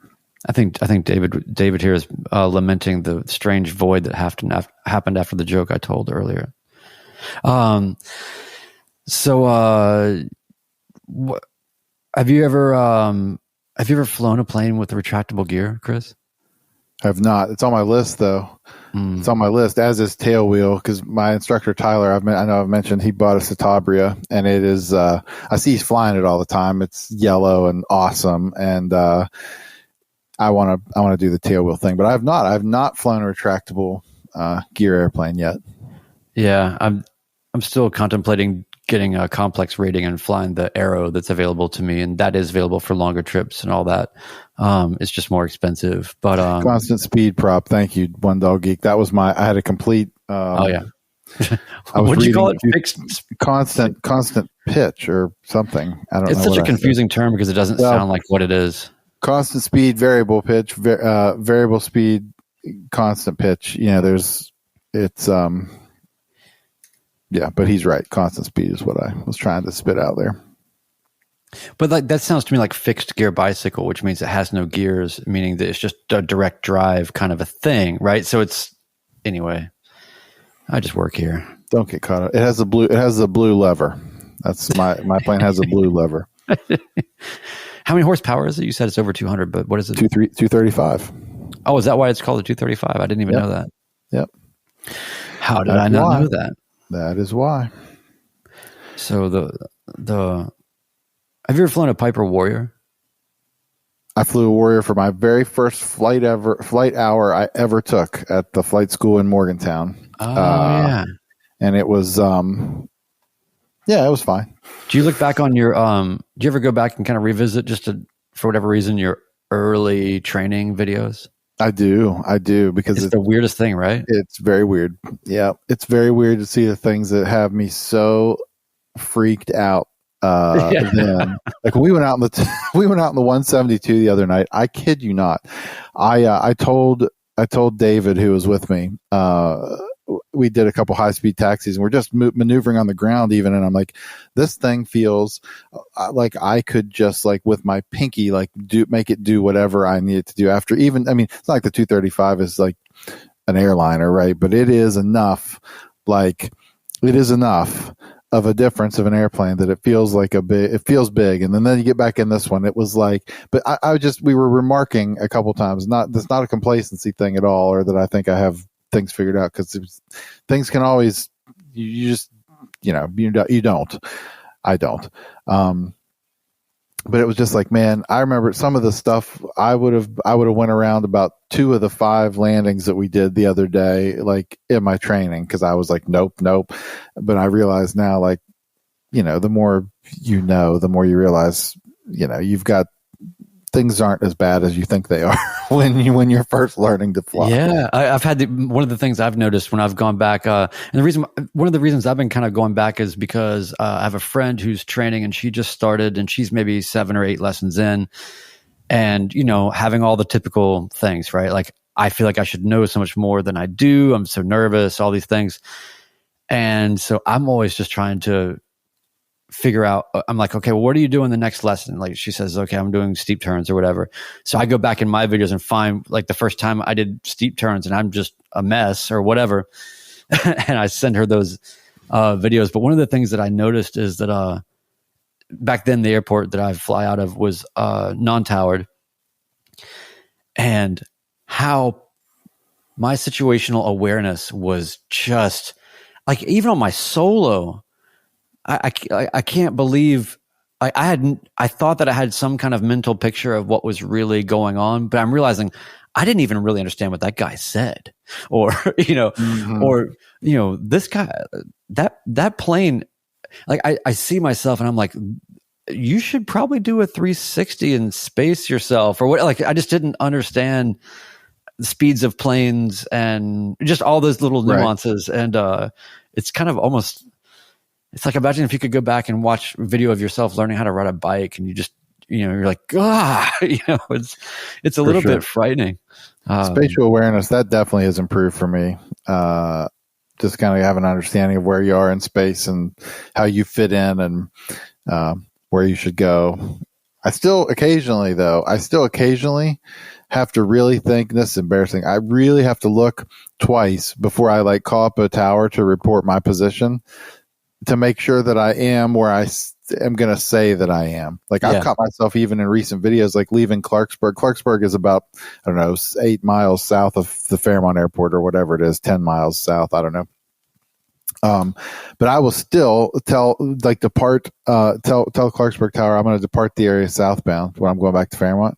I think David here is lamenting the strange void that happened after the joke I told earlier. Have you ever flown a plane with a retractable gear, Chris? I have not. It's on my list, though. It's on my list, as is tail wheel, because my instructor Tyler, I know I've mentioned, he bought a Citabria, and it is. I see he's flying it all the time. It's yellow and awesome, and I want to do the tail wheel thing, but I have not. I have not flown a retractable gear airplane yet. Yeah, I'm still contemplating getting a complex rating and flying the Aero that's available to me, and that is available for longer trips and all that. It's just more expensive, but constant speed prop. Thank you, One Dog Geek. That was I had a complete. What did you call it? Constant pitch or something. I don't know. It's such a confusing term because it doesn't sound like what it is. Constant speed, variable pitch, variable speed, constant pitch. But he's right. Constant speed is what I was trying to spit out there. But that sounds to me like fixed gear bicycle, which means it has no gears, meaning that it's just a direct drive kind of a thing, right? So anyway, I just work here. Don't get caught up. It has the blue lever. That's my plane has a blue lever. How many horsepower is it? You said it's over 200, but what is it? 235. Oh, is that why it's called a 235? I didn't even know that. Yep. How did I not know that? That is why. So have you ever flown a Piper Warrior? I flew a Warrior for my very first flight hour I ever took at the flight school in Morgantown. Oh, yeah. And it was, it was fine. Do you look back on your, do you ever go back and kind of revisit for whatever reason, your early training videos? I do because it's the weirdest thing, right? It's very weird. Yeah. It's very weird to see the things that have me so freaked out. Then like we went out in the 172 the other night. I kid you not. I told David, who was with me, we did a couple high speed taxis and we're just maneuvering on the ground even. And I'm like, this thing feels like I could just like with my pinky, like make it do whatever I need it to do after it's not like the 235 is like an airliner, right? But it is enough of a difference of an airplane that it feels like it feels big. And then you get back in this one, it was like, but we were remarking a couple times, that's not a complacency thing at all, or that I think I have things figured out, because things can always, you don't, I don't. But it was just like, man, I remember some of the stuff I would have went around about 2 of the 5 landings that we did the other day, like in my training. Cause I was like, nope. But I realize now, like, the more the more you realize, you've got things aren't as bad as you think they are when you're first learning to fly. Yeah, I've had one of the things I've noticed when I've gone back, and one of the reasons I've been kind of going back is because I have a friend who's training and she just started and she's maybe 7 or 8 lessons in, and having all the typical things, right? Like I feel like I should know so much more than I do. I'm so nervous, all these things, and so I'm always just trying to figure out, I'm like, okay, well, what are you doing the next lesson? Like she says, okay, I'm doing steep turns or whatever. So I go back in my videos and find like the first time I did steep turns and I'm just a mess or whatever. And I send her those videos. But one of the things that I noticed is that back then the airport that I fly out of was non-towered, and how my situational awareness was just like, even on my solo, I can't believe I thought that I had some kind of mental picture of what was really going on, but I'm realizing I didn't even really understand what that guy said, or this guy, that plane like I see myself and I'm like, you should probably do a 360 and space yourself or what. Like, I just didn't understand the speeds of planes and just all those little nuances. Right. And it's kind of almost, it's like, imagine if you could go back and watch video of yourself learning how to ride a bike and you just, you're like, it's a little bit frightening. Spatial awareness, that definitely has improved for me. Just kind of have an understanding of where you are in space and how you fit in and where you should go. I still occasionally have to really think, this is embarrassing, I really have to look twice before I like call up a tower to report my position to make sure that I am where I am going to say that I am. Like I've caught myself even in recent videos, like leaving Clarksburg. Clarksburg is about, 8 miles south of the Fairmont Airport or whatever it is, 10 miles south. I don't know. But I will still tell Clarksburg Tower, I'm going to depart the area southbound when I'm going back to Fairmont.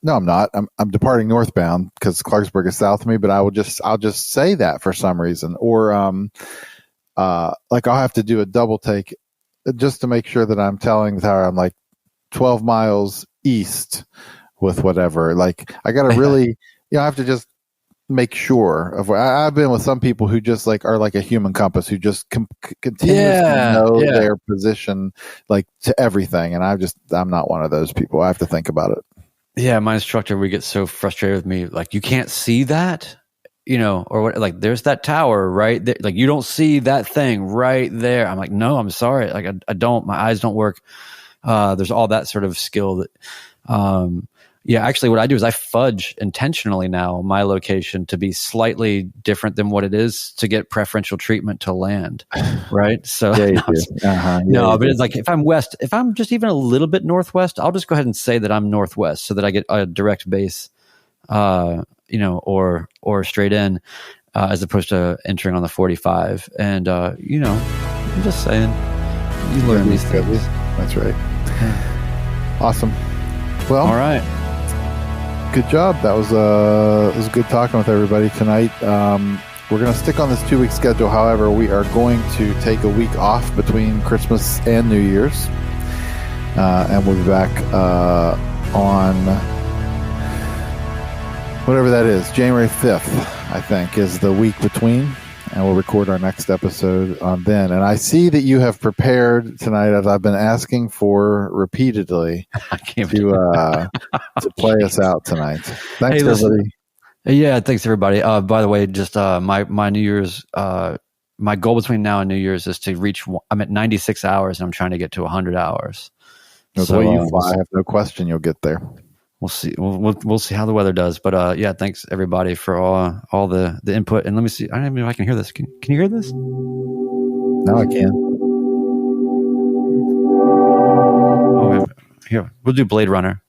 No, I'm not. I'm departing northbound because Clarksburg is south of me, but I'll just say that for some reason. Or, like I'll have to do a double take just to make sure that I'm telling the tower I'm like 12 miles east with whatever. Like I got to really, I have to just make sure of where I've been with some people who just like are like a human compass who just continuously know their position like to everything. And I'm not one of those people. I have to think about it. Yeah. My instructor, we get so frustrated with me. Like, you can't see that, or what, like there's that tower right there. Like, you don't see that thing right there. I'm like, no, I'm sorry. Like I don't, my eyes don't work. There's all that sort of skill that, actually what I do is I fudge intentionally now my location to be slightly different than what it is to get preferential treatment to land. Right. So but it's like, if I'm west, if I'm just even a little bit northwest, I'll just go ahead and say that I'm northwest so that I get a direct base, or straight in, as opposed to entering on the 45. And, I'm just saying, you learn these things. That's right. Yeah. Awesome. Well, all right. Good job. That was it was good talking with everybody tonight. We're going to stick on this 2-week schedule. However, we are going to take a week off between Christmas and New Year's. And we'll be back on whatever that is, January 5th, I think, is the week between. And we'll record our next episode on then. And I see that you have prepared tonight, as I've been asking for repeatedly, to play us out tonight. Thanks, everybody. Yeah, thanks, everybody. By the way, just my New Year's, my goal between now and New Year's is to reach. I'm at 96 hours, and I'm trying to get to 100 hours. So you fly, I have no question you'll get there. We'll see. We'll see how the weather does. But thanks everybody for all the input. And let me see. I don't even know if I can hear this. Can you hear this? No, I can. Oh, here we'll do Blade Runner.